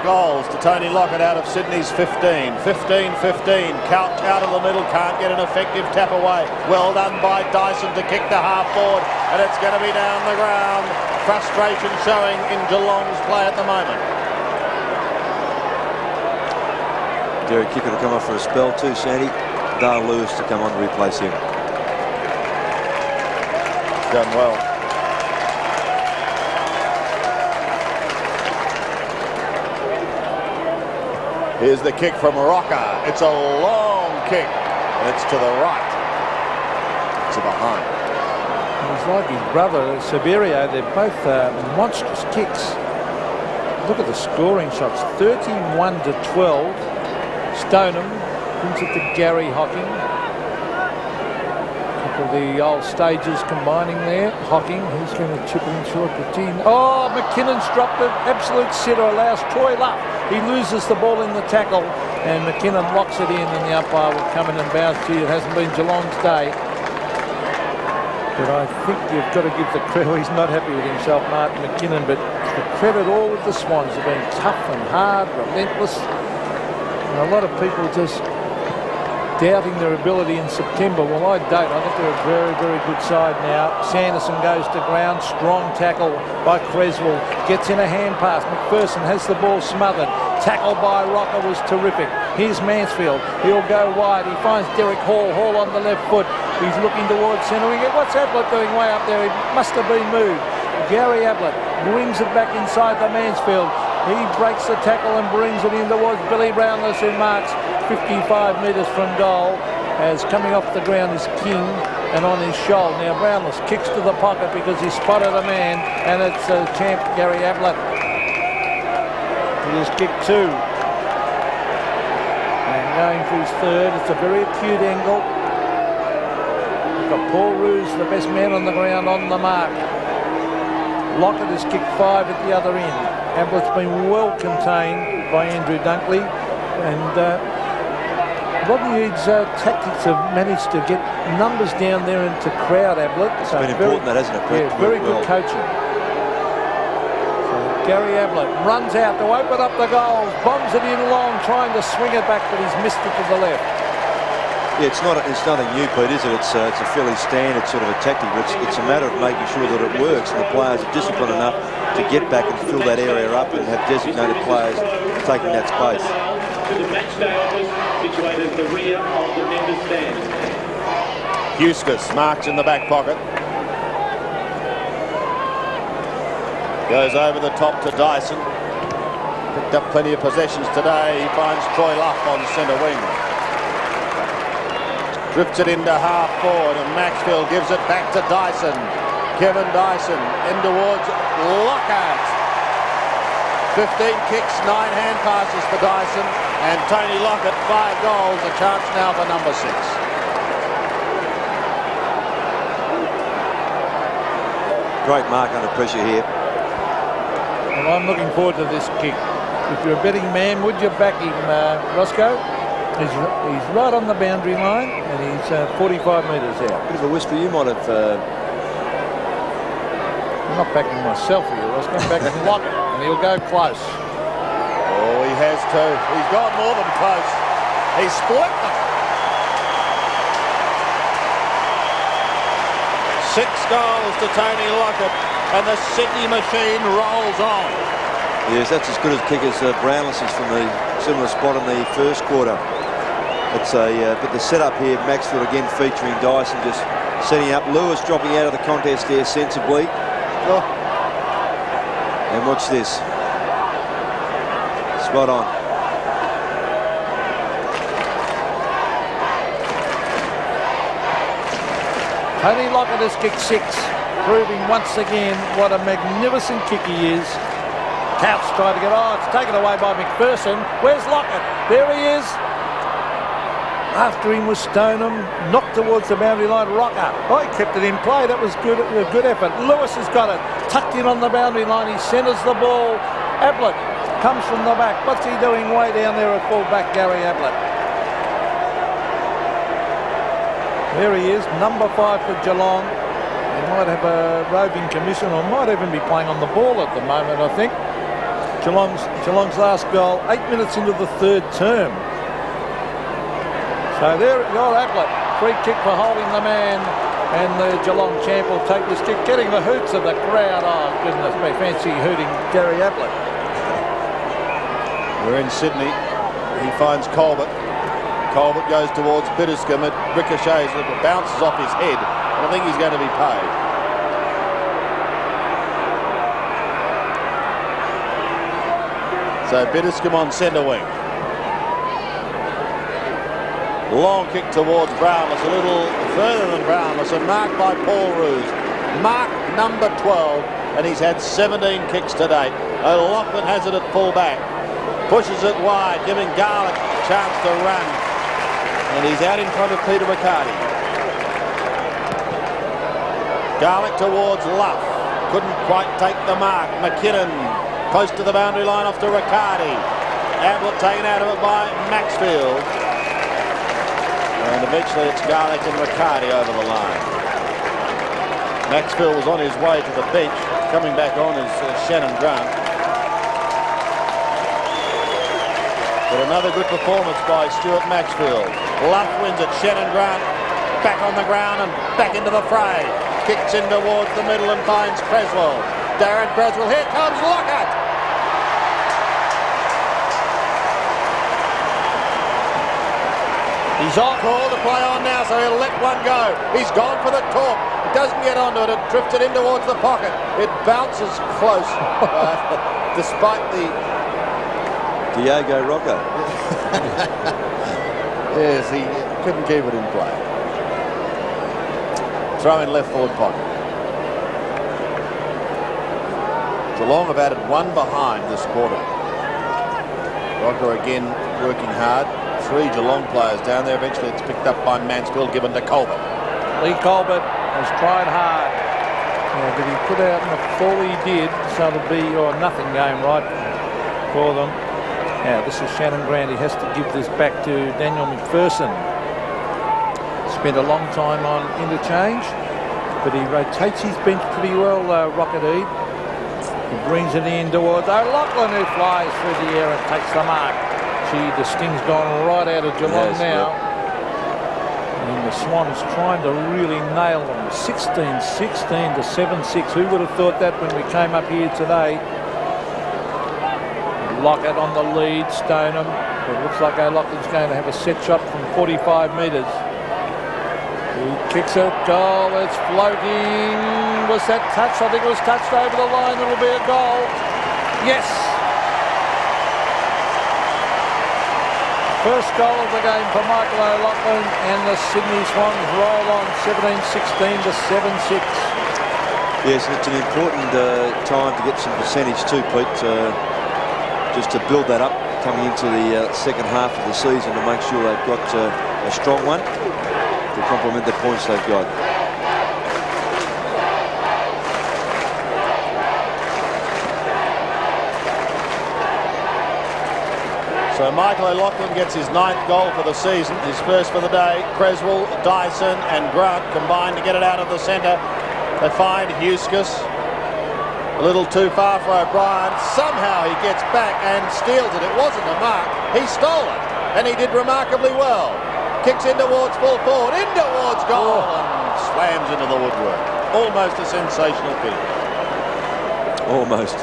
[SPEAKER 1] goals to Tony Lockett out of Sydney's 15. 15-15. Couch out of the middle, can't get an effective tap away. Well done by Dyson to kick the half forward, and it's going to be down the ground. Frustration showing in Geelong's play at the moment.
[SPEAKER 2] Derek Kicker to come off for a spell too, Sandy. Dale Lewis to come on to replace him.
[SPEAKER 1] Done well. Here's the kick from Rocker. It's a long kick, and it's to the right, to behind.
[SPEAKER 3] He's like his brother Severio. They're both monstrous kicks. Look at the scoring shots. 31-12. Stoneham brings it to Gary Hocking. Couple of the old stages combining there. Hocking, he's going to chip it in short to Dean. Oh, McKinnon's dropped it. Absolute sitter, allows Troy Luff. He loses the ball in the tackle, and McKinnon locks it in, and the umpire will come in and bounce. Gee, it hasn't been Geelong's day. But I think you've got to give the credit. He's not happy with himself, Martin McKinnon, but the credit all with the Swans have been tough and hard, relentless. And a lot of people just doubting their ability in September. Well, I don't. I think they're a very, very good side now. Sanderson goes to ground. Strong tackle by Creswell. Gets in a hand pass. McPherson has the ball smothered. Tackle by Rocker was terrific. Here's Mansfield. He'll go wide. He finds Derek Hall. Hall on the left foot. He's looking towards centre. What's Ablett doing way up there? He must have been moved. Gary Ablett brings it back inside the Mansfield. He breaks the tackle and brings it in towards Billy Brownless, who marks 55 metres from goal. As coming off the ground is King, and on his shoulder. Now Brownless kicks to the pocket because he spotted a man, and it's champ Gary Ablett. He has kicked two. And going for his third, it's a very acute angle. We've got Paul Roos, the best man on the ground, on the mark. Lockett has kicked five at the other end. Ablett's been well contained by Andrew Dunkley, and Rodney Eads' tactics have managed to get numbers down there and to crowd Ablett.
[SPEAKER 2] It's been important, that hasn't it?
[SPEAKER 3] Yeah, very good coaching. So Gary Ablett runs out to open up the goals, bombs it in long, trying to swing it back, but he's missed it to the left.
[SPEAKER 2] Yeah, it's nothing new, Pete, is it? It's a fairly standard sort of a tactic, but it's a matter of making sure that it works and the players are disciplined enough to get back and fill that area up and have designated players taking that space.
[SPEAKER 4] To the match day office, situated at the rear of the members' stand.
[SPEAKER 1] Huskus marks in the back pocket. Goes over the top to Dyson. Picked up plenty of possessions today. He finds Troy Luff on centre wing. Drifts it into half forward, and Maxfield gives it back to Dyson. Kevin Dyson in towards Lockhart. 15 kicks, 9 hand passes for Dyson, and Tony Lockett 5 goals. A chance now for number 6.
[SPEAKER 2] Great mark under pressure here.
[SPEAKER 3] And I'm looking forward to this kick. If you're a betting man, would you back him, Roscoe? He's right on the boundary line, and he's 45 metres out.
[SPEAKER 2] Bit of a whisper, you might have...
[SPEAKER 3] I'm not backing myself here, Roscoe. I'm backing Lockett, and he'll go close.
[SPEAKER 1] Oh, he has too. He's got more than close. He's split them. 6 goals to Tony Lockett, and the Sydney machine rolls on.
[SPEAKER 2] Yes, that's as good a kick as Brownless is from the similar spot in the first quarter. It's but the setup here, Maxfield again featuring Dyson, just setting up. Lewis dropping out of the contest there sensibly. Oh. And watch this. Spot on.
[SPEAKER 3] Tony Lockett has kicked 6, proving once again what a magnificent kick he is. Couch tried to get, it's taken away by McPherson. Where's Lockett? There he is. After him was Stoneham, knocked towards the boundary line. Rocker, he kept it in play. That was good, a good effort. Lewis has got it, tucked in on the boundary line. He centres the ball. Ablett comes from the back. What's he doing way down there at full back, Gary Ablett? There he is, number 5 for Geelong. He might have a roving commission, or might even be playing on the ball at the moment, I think. Geelong's last goal, 8 minutes into the third term. So there, your Ablett, free kick for holding the man, and the Geelong champ will take this kick, getting the hoots of the crowd. Oh, goodness me, fancy hooting Gary Ablett.
[SPEAKER 1] We're in Sydney. He finds Colbert. Colbert goes towards Bitterscombe. It ricochets, it bounces off his head. And I think he's going to be paid. So Bitterscombe on centre wing. Long kick towards Brownless, a little further than Brownless, and marked by Paul Roos. Mark number 12, and he's had 17 kicks to date. Lachlan has it at full back. Pushes it wide, giving Garlick a chance to run. And he's out in front of Peter McCarty. Garlick towards Luff. Couldn't quite take the mark. McKinnon close to the boundary line off to Riccardi. Ablett taken out of it by Maxfield. And eventually it's Garlick and Riccardi over the line. Maxfield was on his way to the bench. Coming back on is Shannon Grant. But another good performance by Stuart Maxfield. Luff wins it. Shannon Grant back on the ground and back into the fray. Kicks in towards the middle and finds Creswell. Darren Creswell. Here comes Lockhart. He's on. Call to play on now, so he'll let one go. He's gone for the talk. He doesn't get onto it. It drifts it in towards the pocket. It bounces close, despite the...
[SPEAKER 2] Diego Rocco.
[SPEAKER 1] Yes, he couldn't keep it in play. Throw in left forward pocket. Geelong have added one behind this quarter. Rocco again working hard. 3 Geelong players down there. Eventually it's picked up by Mansfield, given to Colbert.
[SPEAKER 3] Lee Colbert has tried hard. But he put out in the fall he did, so it'll be nothing going right for them. Now this is Shannon Grant. He has to give this back to Daniel McPherson. Spent a long time on interchange, but he rotates his bench pretty well, Rocketeed. He brings it in towards Lachlan, who flies through the air and takes the mark. Gee, the sting's gone right out of Geelong now. And the Swans trying to really nail them. 16-16 to 7-6. Who would have thought that when we came up here today? Lockett on the lead, Stoneham. It looks like O'Loughlin's going to have a set shot from 45 metres. He kicks it, goal, it's floating. Was that touched? I think it was touched over the line. It'll be a goal. Yes. First goal of the game for Michael O'Loughlin, and the Sydney Swans roll on 17-16 to 7-6.
[SPEAKER 2] Yes, it's an important time to get some percentage too, Pete. Just to build that up coming into the second half of the season to make sure they've got a strong one to complement the points they've got.
[SPEAKER 1] So Michael O'Loughlin gets his 9th goal for the season, his first for the day. Creswell, Dyson and Grant combined to get it out of the centre. They find Huskus. A little too far for O'Brien. Somehow he gets back and steals it. It wasn't a mark. He stole it. And he did remarkably well. Kicks in towards full forward. In towards goal. And slams into the woodwork. Almost a sensational finish.
[SPEAKER 2] Almost.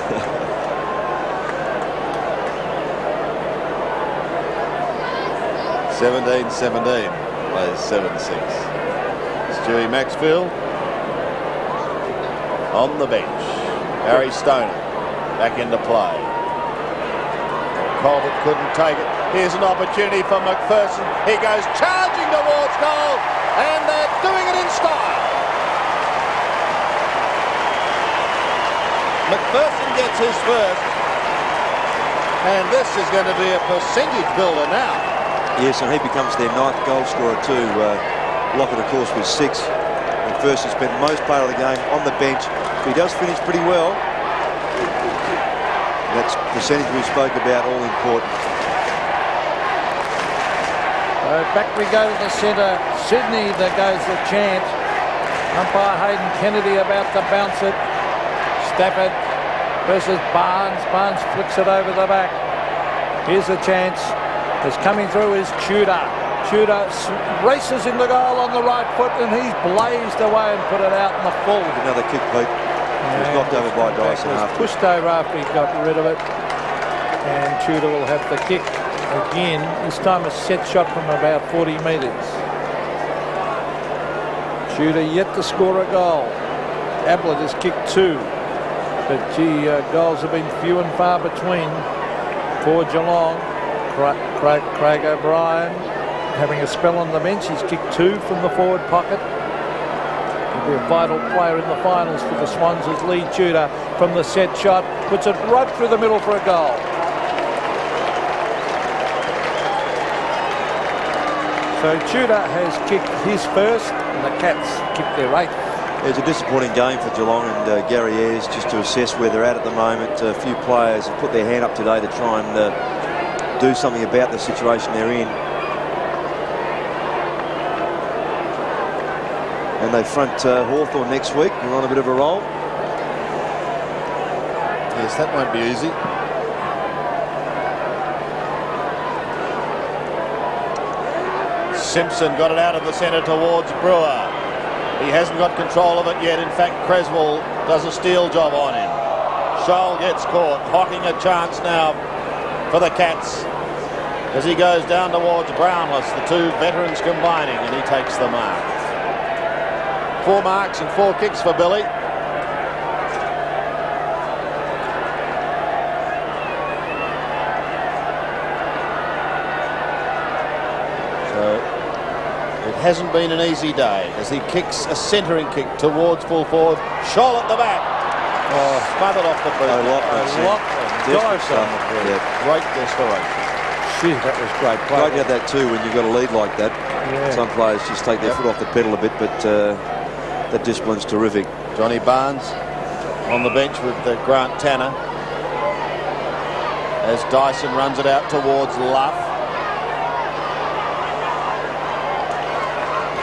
[SPEAKER 1] 17-17. Plays 7-6. Stewie Maxfield on the bench. Harry Stoner back into play. Colbert couldn't take it. Here's an opportunity for McPherson. He goes charging towards goal, and they're doing it in style. McPherson gets his first, and this is going to be a percentage builder now.
[SPEAKER 2] Yes, and he becomes their 9th goal scorer too. Lockett, of course, was 6. McPherson spent most part of the game on the bench. He does finish pretty well. That's percentage we spoke about, all important.
[SPEAKER 3] Back we go to the centre. Sydney, there goes the chant. Umpire Hayden Kennedy about to bounce it. Stafford versus Barnes. Barnes flicks it over the back. Here's a chance. It's coming through is Tudor. Tudor races in the goal on the right foot, and he's blazed away and put it out in the full.
[SPEAKER 2] Another kick, Pete. He was knocked over by Dyson after.
[SPEAKER 3] Pushed over after he got rid of it. And Tudor will have the kick again. This time a set shot from about 40 metres. Tudor yet to score a goal. Ablett has kicked 2. But gee, goals have been few and far between for Geelong. Craig O'Brien having a spell on the bench. He's kicked 2 from the forward pocket. He'll be a vital player in the finals for the Swans as Lee Tudor from the set shot puts it right through the middle for a goal. So Tudor has kicked his first and the Cats kicked their 8th.
[SPEAKER 2] It's a disappointing game for Geelong and Gary Ayres, just to assess where they're at the moment. A few players have put their hand up today to try and do something about the situation they're in. And they front Hawthorn next week. We're on a bit of a roll.
[SPEAKER 1] Yes, that won't be easy. Simpson got it out of the centre towards Brewer. He hasn't got control of it yet. In fact, Creswell does a steal job on him. Scholl gets caught. Hocking a chance now for the Cats as he goes down towards Brownless. The 2 veterans combining, and he takes the mark. 4 marks and 4 kicks for Billy. Hasn't been an easy day as he kicks a centering kick towards full forward. Scholl at the back. Oh, smothered off the boot.
[SPEAKER 3] Lachlan.
[SPEAKER 1] Great desperation.
[SPEAKER 3] Gee, that was great play.
[SPEAKER 2] Great to have that too when you've got a lead like that.
[SPEAKER 3] Yeah.
[SPEAKER 2] Some players just take their foot off the pedal a bit, but that discipline's terrific.
[SPEAKER 1] Johnny Barnes on the bench with Grant Tanner as Dyson runs it out towards Luff.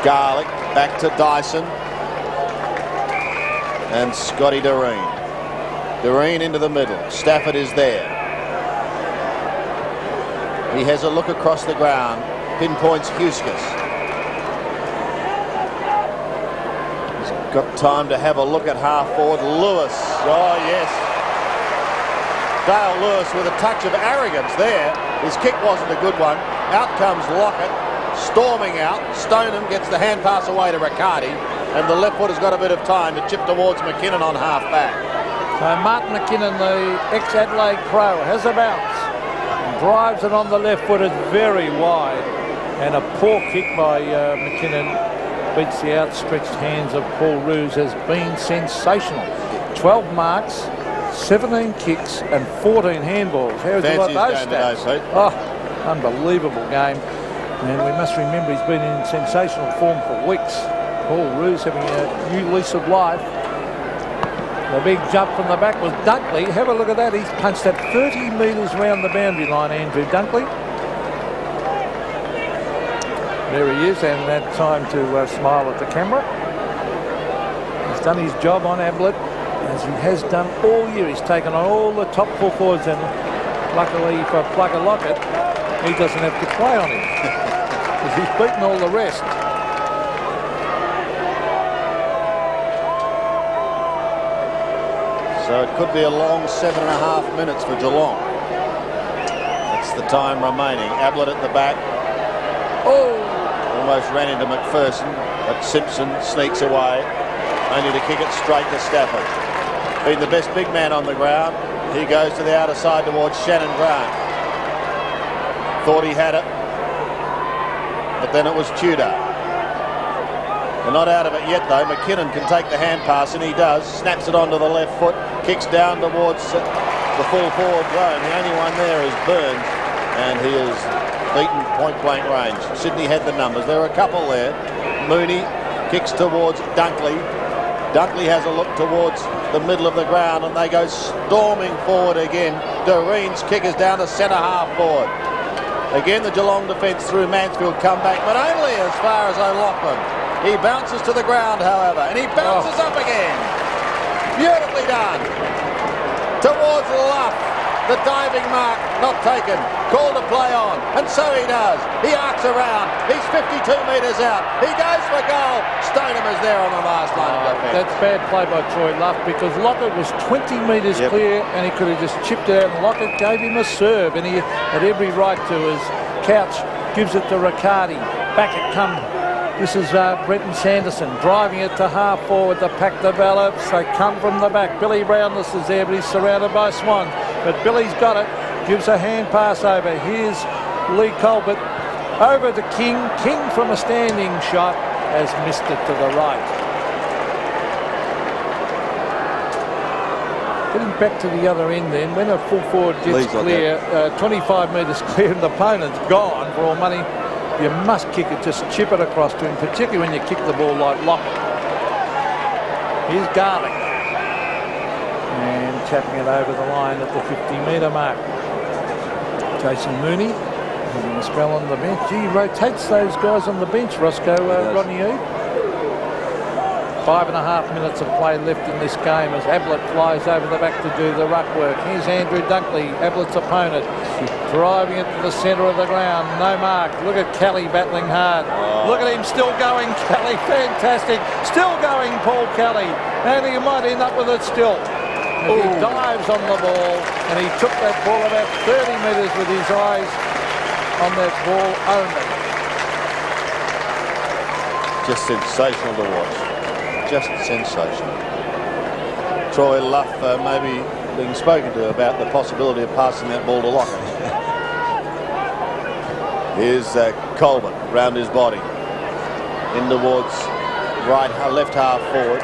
[SPEAKER 1] Garlick back to Dyson and Scotty Doreen. Doreen into the middle. Stafford is there. He has a look across the ground. Pinpoints Huskus. He's got time to have a look at half forward. Lewis. Oh yes. Dale Lewis with a touch of arrogance there. His kick wasn't a good one. Out comes Lockett. Storming out, Stoneham gets the hand pass away to Riccardi, and the left foot has got a bit of time to chip towards McKinnon on half back.
[SPEAKER 3] So Martin McKinnon, the ex-Adelaide pro, has a bounce, drives it on the left foot, it's very wide, and a poor kick by McKinnon beats the outstretched hands of Paul Roos has been sensational. 12 marks, 17 kicks, and 14 handballs. How would you like those stats?
[SPEAKER 1] Today,
[SPEAKER 3] oh, unbelievable game. And we must remember he's been in sensational form for weeks. Paul Roos having a new lease of life. The big jump from the back was Dunkley. Have a look at that. He's punched that 30 metres round the boundary line, Andrew Dunkley. There he is, and that time to smile at the camera. He's done his job on Ablett, as he has done all year. He's taken on all the top full forwards, and luckily for Plugger Lockett, he doesn't have to play on him. He's beaten all the rest.
[SPEAKER 1] So it could be a long 7.5 minutes for Geelong. That's the time remaining. Ablett at the back.
[SPEAKER 3] Oh!
[SPEAKER 1] Almost ran into McPherson, but Simpson sneaks away, only to kick it straight to Stafford. Being the best big man on the ground, he goes to the outer side towards Shannon Grant. Thought he had it, but then it was Tudor. They're not out of it yet though. McKinnon can take the hand pass, and he does. Snaps it onto the left foot, kicks down towards the full forward zone. The only one there is Burns, and he is beaten point blank range. Sydney had the numbers. There are a couple there. Mooney kicks towards Dunkley. Dunkley has a look towards the middle of the ground, and they go storming forward again. Doreen's kick is down to centre half forward. Again, the Geelong defence through Mansfield come back, but only as far as O'Loughlin. He bounces to the ground, however, and he bounces up again. Beautifully done. towards Luff. The diving mark not taken. Call to play on, and so he does. He arcs around. He's 52 metres out. He goes for goal. Stoneham is there on the last line of defence.
[SPEAKER 3] That's bad play by Troy Luff, because Lockett was 20 metres clear and he could have just chipped it out, and Lockett gave him a serve, and he had every right to. As Couch gives it to Riccardi. Back it comes. This is Brenton Sanderson driving it to half forward. The pack develops. They come from the back. Billy Brownless is there, but he's surrounded by Swans. But Billy's got it. Gives a hand pass over. Here's Lee Colbert over to King. King from a standing shot has missed it to the right. Getting back to the other end then, when a full forward gets clear, 25 metres clear and the opponent's gone for all money, you must kick it, just chip it across to him, particularly when you kick the ball like Lockett. Here's Garlick. And tapping it over the line at the 50-metre mark. Jason Mooney having a spell on the bench. He rotates those guys on the bench, Roscoe, Rodney Eade. 5.5 minutes of play left in this game as Ablett flies over the back to do the ruck work. Here's Andrew Dunkley, Ablett's opponent, driving it to the centre of the ground. No mark. Look at Kelly battling hard. Look at him still going, Kelly. Fantastic. Still going, Paul Kelly. And he might end up with it still. He dives on the ball, and he took that ball about 30 metres with his eyes on that ball only.
[SPEAKER 1] Just sensational to watch. Just sensational. Troy Luff maybe being spoken to about the possibility of passing that ball to Lachlan. Here's Colbert round his body. In towards left half forward.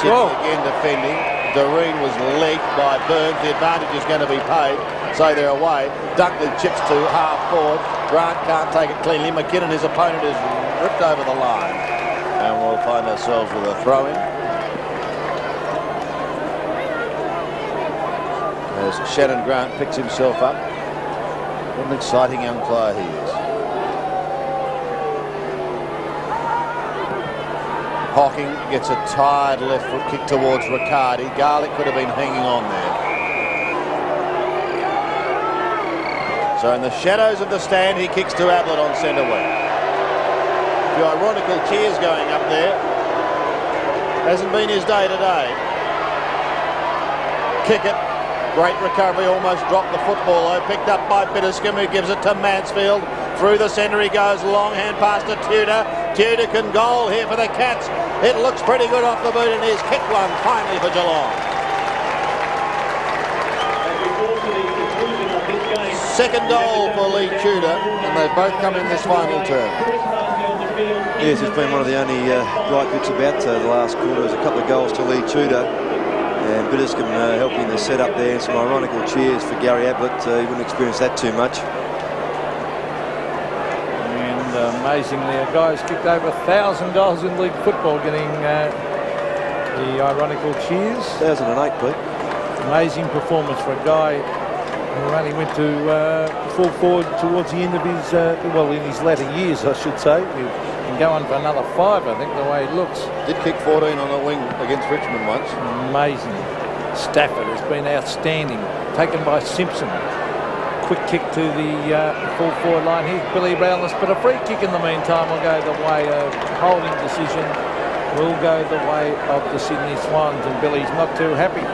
[SPEAKER 1] Sidney again defending. Doreen was legged by Burns. The advantage is going to be paid, so they're away. Dunkley chips to half forward. Grant can't take it cleanly. McKinnon, his opponent, is ripped over the line. And we'll find ourselves with a throw-in. As Shannon Grant picks himself up. What an exciting young player he is. Hocking gets a tired left foot kick towards Riccardi. Garlick could have been hanging on there. So in the shadows of the stand, he kicks to Ablett on centre wing. The ironical cheers going up there. Hasn't been his day today. Kick it. Great recovery, almost dropped the football though. Picked up by Bitterscombe, who gives it to Mansfield. Through the centre he goes, long hand pass to Tudor. Tudor can goal here for the Cats. It looks pretty good off the boot, and he's kicked one finally for Geelong. Second goal for Lee Tudor, and they've both come in this final term.
[SPEAKER 2] Yes, it's been one of the only bright bits about the last quarter. There's a couple of goals to Lee Tudor, and Bitterscombe helping the set up there, and some ironical cheers for Gary Ablett. He wouldn't experience that too much.
[SPEAKER 3] Amazingly, a guy's kicked over 1,000 goals in league football, getting the ironical cheers.
[SPEAKER 2] 2008, Pete.
[SPEAKER 3] Amazing performance for a guy who only went to full forward towards the end of his, in his latter years, I should say. He can go on for another 5, I think, the way it looks.
[SPEAKER 1] Did kick 14 on a wing against Richmond once.
[SPEAKER 3] Amazing. Stafford has been outstanding. Taken by Simpson. Quick kick to the full forward line. Here's Billy Brownless, but a free kick in the meantime will go the way of holding decision. Will go the way of the Sydney Swans, and Billy's not too happy.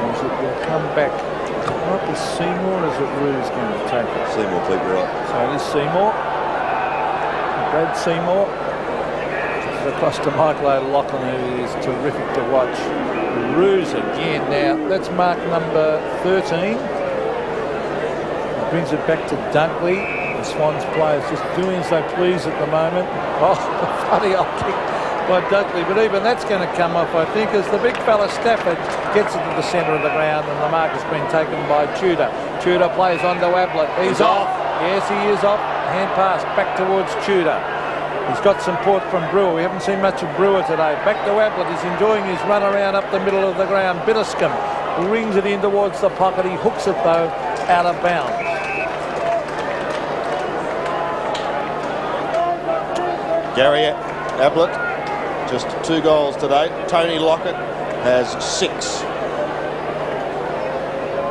[SPEAKER 3] As it will come back. Might be Seymour, or is it Rue's going to take it?
[SPEAKER 2] Seymour, Pete, you're right.
[SPEAKER 3] So it is Seymour. Brad Seymour. Across to Michael O'Loughlin, who is terrific to watch. Ruse again now. That's mark number 13. Brings it back to Dunkley. The Swans players just doing as they please at the moment. Oh, funny old kick by Dunkley, but even that's going to come off, I think, as the big fella Stafford gets it to the centre of the ground, and the mark has been taken by Tudor. Tudor plays on to Ablett. He's off. Yes, he is off. Hand pass back towards Tudor. He's got support from Brewer. We haven't seen much of Brewer today. Back to Ablett. He's enjoying his run around up the middle of the ground. Bitterscombe rings it in towards the pocket. He hooks it, though, out of bounds.
[SPEAKER 1] Gary Ablett, just 2 goals today. Tony Lockett has 6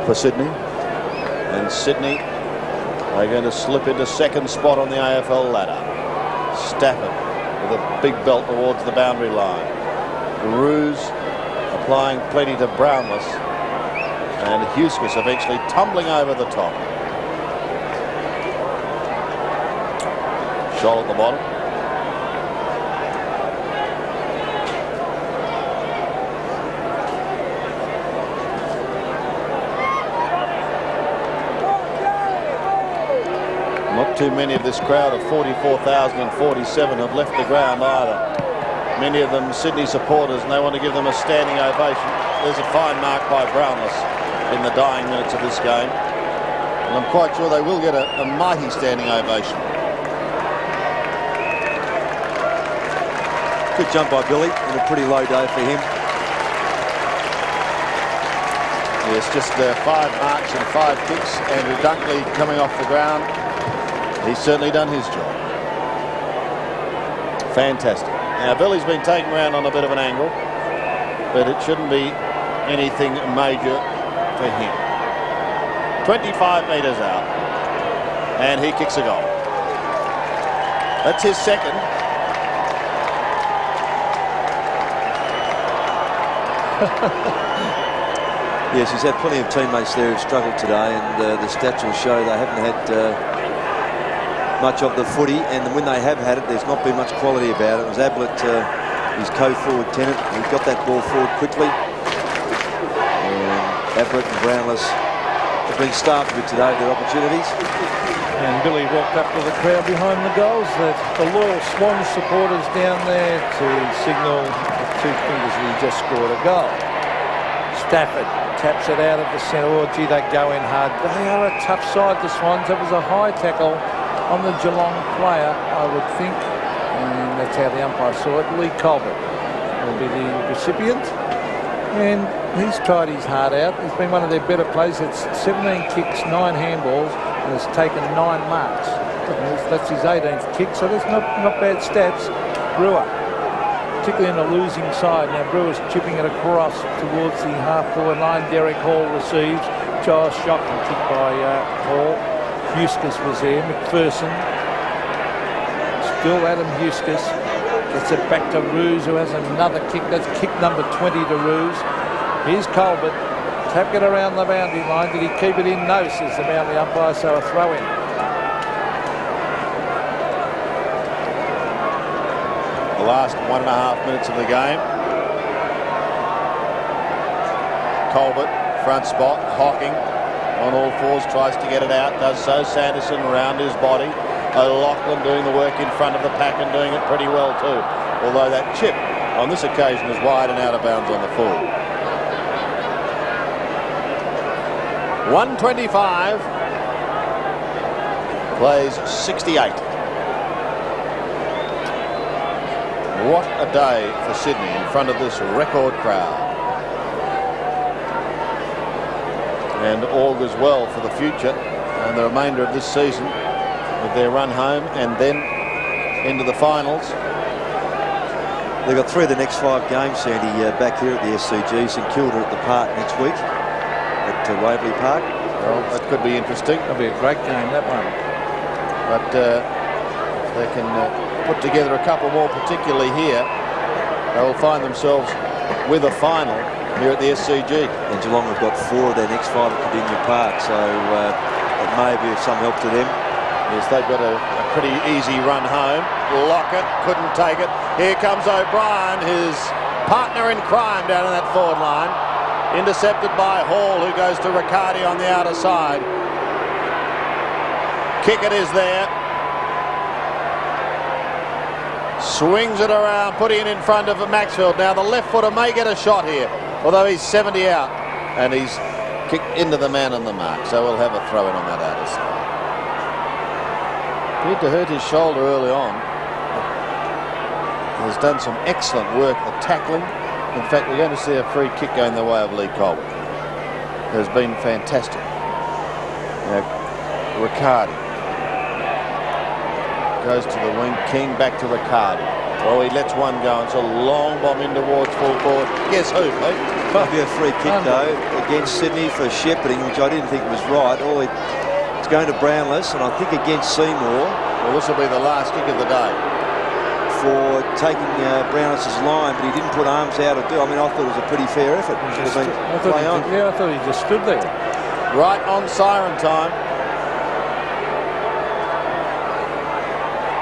[SPEAKER 1] for Sydney. And Sydney are going to slip into second spot on the AFL ladder. Stafford with a big belt towards the boundary line. Ruse applying plenty to Brownless. And Huskis eventually tumbling over the top. Shoal at the bottom. Not too many of this crowd of 44,047 have left the ground either. Many of them Sydney supporters, and they want to give them a standing ovation. There's a fine mark by Brownless in the dying minutes of this game. And I'm quite sure they will get a mighty standing ovation.
[SPEAKER 2] Good jump by Billy, and a pretty low day for him.
[SPEAKER 1] Yes, just 5 marks and 5 kicks. Andrew Dunkley coming off the ground. He's certainly done his job. Fantastic. Now, Billy's been taken around on a bit of an angle, but it shouldn't be anything major for him. 25 metres out, and he kicks a goal. That's his second.
[SPEAKER 2] Yes, he's had plenty of teammates there who've struggled today, and the stats will show they haven't had much of the footy, and when they have had it, there's not been much quality about it. It was Ablett, his co-forward tenant, who got that ball forward quickly. And Ablett and Brownless have been starved with today their opportunities.
[SPEAKER 3] And Billy walked up to the crowd behind the goals. The loyal Swans supporters down there to signal with 2 fingers that he just scored a goal. Stafford taps it out of the centre. Oh, gee, they go in hard. They are a tough side, the Swans. It was a high tackle on the Geelong player, I would think, and that's how the umpire saw it. Lee Colbert will be the recipient, and he's tried his heart out. He's been one of their better players. It's 17 kicks, 9 handballs, and has taken 9 marks. That's his 18th kick, so that's not bad stats. Brewer, particularly in a losing side. Now Brewer's chipping it across towards the half-forward line. Derek Hall receives. Giles shocking kick by Hall. Huskis was there. McPherson. Still Adam Huskis. Gets it back to Ruse, who has another kick. That's kick number 20 to Ruse. Here's Colbert. Tap it around the boundary line. Did he keep it in? No, says the boundary umpire, so a throw in.
[SPEAKER 1] The last 1.5 minutes of the game. Colbert, front spot, Hocking. On all fours, tries to get it out, does so. Sanderson around his body. Lachlan doing the work in front of the pack and doing it pretty well too. Although that chip on this occasion is wide and out of bounds on the full. 125. Plays 68. What a day for Sydney in front of this record crowd. And augurs well for the future and the remainder of this season with their run home and then into the finals.
[SPEAKER 2] They've got 3 of the next 5 games, Sandy, back here at the SCG. St Kilda at the Park next week at Waverley Park.
[SPEAKER 1] Well, that could be interesting.
[SPEAKER 3] That'll be a great game, that one.
[SPEAKER 1] But if they can put together a couple more, particularly here, they will find themselves with a final here at the SCG.
[SPEAKER 2] And Geelong have got 4 of their next 5 at Cardinia Park, so it may be of some help to them.
[SPEAKER 1] Yes, they've got a pretty easy run home. Lockett couldn't take it. Here comes O'Brien, his partner in crime down in that forward line. Intercepted by Hall, who goes to Riccardi on the outer side. Kickett is there. Swings it around, putting it in front of Maxfield. Now the left footer may get a shot here, although he's 70 out, and he's kicked into the man on the mark. So we'll have a throw in on that outer side. Appeared to hurt his shoulder early on. He's done some excellent work at tackling. In fact, we're going to see a free kick going the way of Lee Colbert. It has been fantastic. Now, Riccardi goes to the wing. King back to Riccardi. Well, he lets one go. It's a long bomb in towards full forward. Guess who, Pete?
[SPEAKER 2] Might be a free kick, though, against Sydney for shepherding, which I didn't think was right. It's going to Brownless, and I think against Seymour.
[SPEAKER 1] Well, this will be the last kick of the day.
[SPEAKER 2] For taking Brownless's line, but he didn't put arms out. I mean, I thought it was a pretty fair effort.
[SPEAKER 3] I thought he just stood there.
[SPEAKER 1] Right on siren time.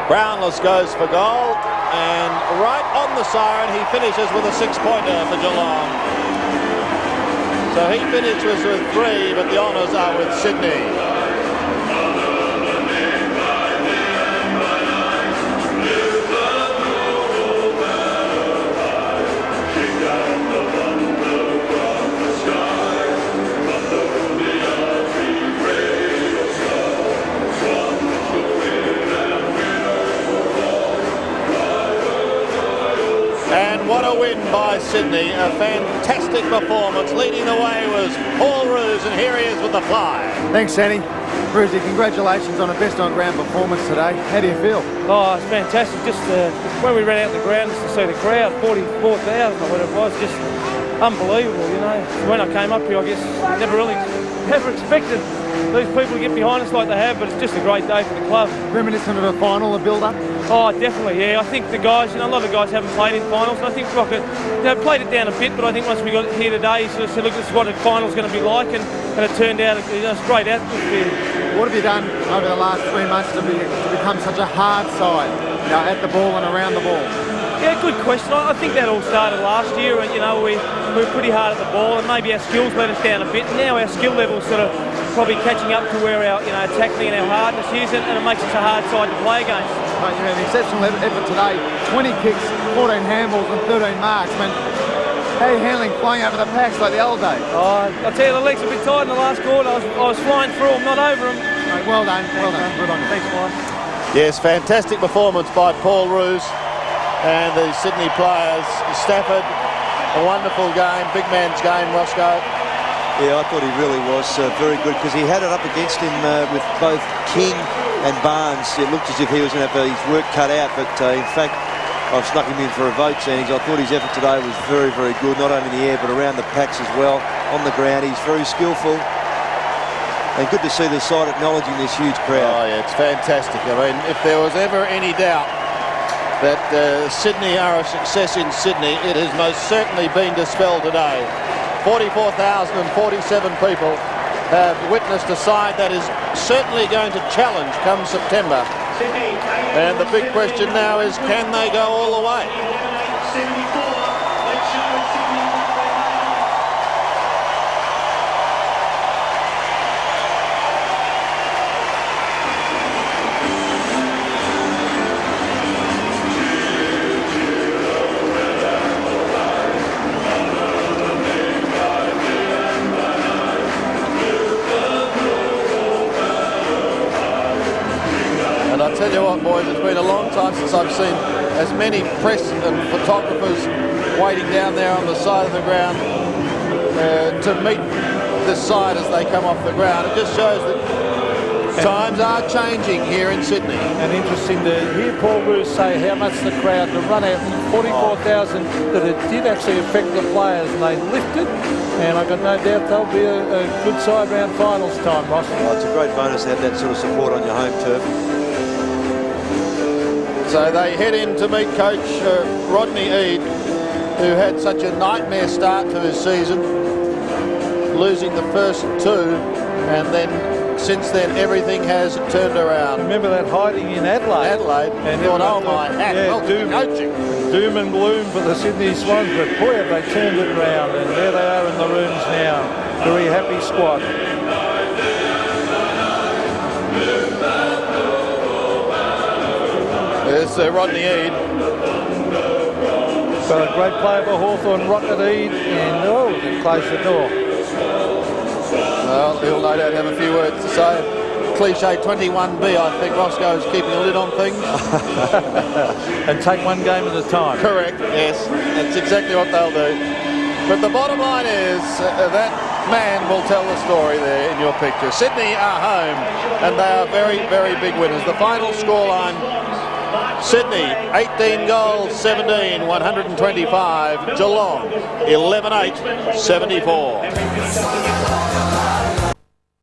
[SPEAKER 1] Brownless goes for goal, and right on the siren he finishes with a 6-pointer for Geelong. So he finishes with 3, but the honours are with Sydney. What a win by Sydney, a fantastic performance. Leading the way was Paul Roos, and here he is with the fly.
[SPEAKER 5] Thanks, Sandy. Roosy, congratulations on a best on ground performance today. How do you feel?
[SPEAKER 6] Oh, it's fantastic. Just when we ran out the ground, just to see the crowd, 44,000 or what it was, just unbelievable, you know. When I came up here, I guess never expected these people to get behind us like they have, but it's just a great day for the club.
[SPEAKER 5] Reminiscent of a final, a build-up?
[SPEAKER 6] Oh, definitely, yeah. I think the guys, you know, a lot of the guys haven't played in finals, and I think Rocket, they played it down a bit, but I think once we got here today, he sort of said, look, this is what a final's going to be like, and it turned out a great atmosphere.
[SPEAKER 5] What have you done over the last 3 months to become such a hard side, you know, at the ball and around the ball?
[SPEAKER 6] Yeah, good question. I think that all started last year, and, you know, we were pretty hard at the ball, and maybe our skills let us down a bit, and now our skill level's sort of probably catching up to where our, you know, tackling and our hardness is, and it makes us a hard side to play against.
[SPEAKER 5] You know, an exceptional effort today, 20 kicks, 14 handballs and 13 marks. I mean, how are you handling flying over the packs like the old days?
[SPEAKER 6] Oh, I'll tell you, the legs a bit tight in the last quarter. I was flying through them, not over them.
[SPEAKER 5] Right, well done, well done. Good on you.
[SPEAKER 6] Thanks, Mike.
[SPEAKER 1] Yes, fantastic performance by Paul Roos and the Sydney players. Stafford, a wonderful game, big man's game, Roscoe.
[SPEAKER 2] Yeah, I thought he really was very good, because he had it up against him with both King and Barnes. It looked as if he was going to have his work cut out, but in fact, I've snuck him in for a vote, Sandings. I thought his effort today was very, very good, not only in the air, but around the packs as well. On the ground, he's very skillful. And good to see the side acknowledging this huge crowd.
[SPEAKER 1] Oh, yeah, it's fantastic. I mean, if there was ever any doubt that Sydney are a success in Sydney, it has most certainly been dispelled today. 44,047 people have witnessed a side that is certainly going to challenge come September. And the big question now is, can they go all the way? And I tell you what, boys, it's been a long time since I've seen as many press and photographers waiting down there on the side of the ground to meet this side as they come off the ground. It just shows that times are changing here in Sydney.
[SPEAKER 3] And interesting to hear Paul Roos say how much the crowd, to run out 44,000, that it did actually affect the players, and they lifted. And I've got no doubt they'll be a good side round finals time, Ross.
[SPEAKER 2] Oh, it's a great bonus to have that sort of support on your home turf.
[SPEAKER 1] So they head in to meet coach Rodney Eade, who had such a nightmare start to his season, losing the first 2, and then since then everything has turned around.
[SPEAKER 3] Remember that hiding in Adelaide?
[SPEAKER 1] And thought, oh my hat,
[SPEAKER 3] yeah,
[SPEAKER 1] coaching.
[SPEAKER 3] Doom and gloom for the Sydney Swans, but boy have they turned it around, and there they are in the rooms now. Very happy squad.
[SPEAKER 1] There's Rodney Eade.
[SPEAKER 3] Got a great play for Hawthorn, Rocket Eade, and they closed the door.
[SPEAKER 1] Well, he'll no doubt have a few words to say. Cliche 21B, I think Roscoe's keeping a lid on things.
[SPEAKER 3] And take one game at a time.
[SPEAKER 1] Correct, yes. That's exactly what they'll do. But the bottom line is that man will tell the story there in your picture. Sydney are home, and they are very, very big winners. The final scoreline, Sydney, 18 goals, 17, 125. Geelong, 11-8, 74.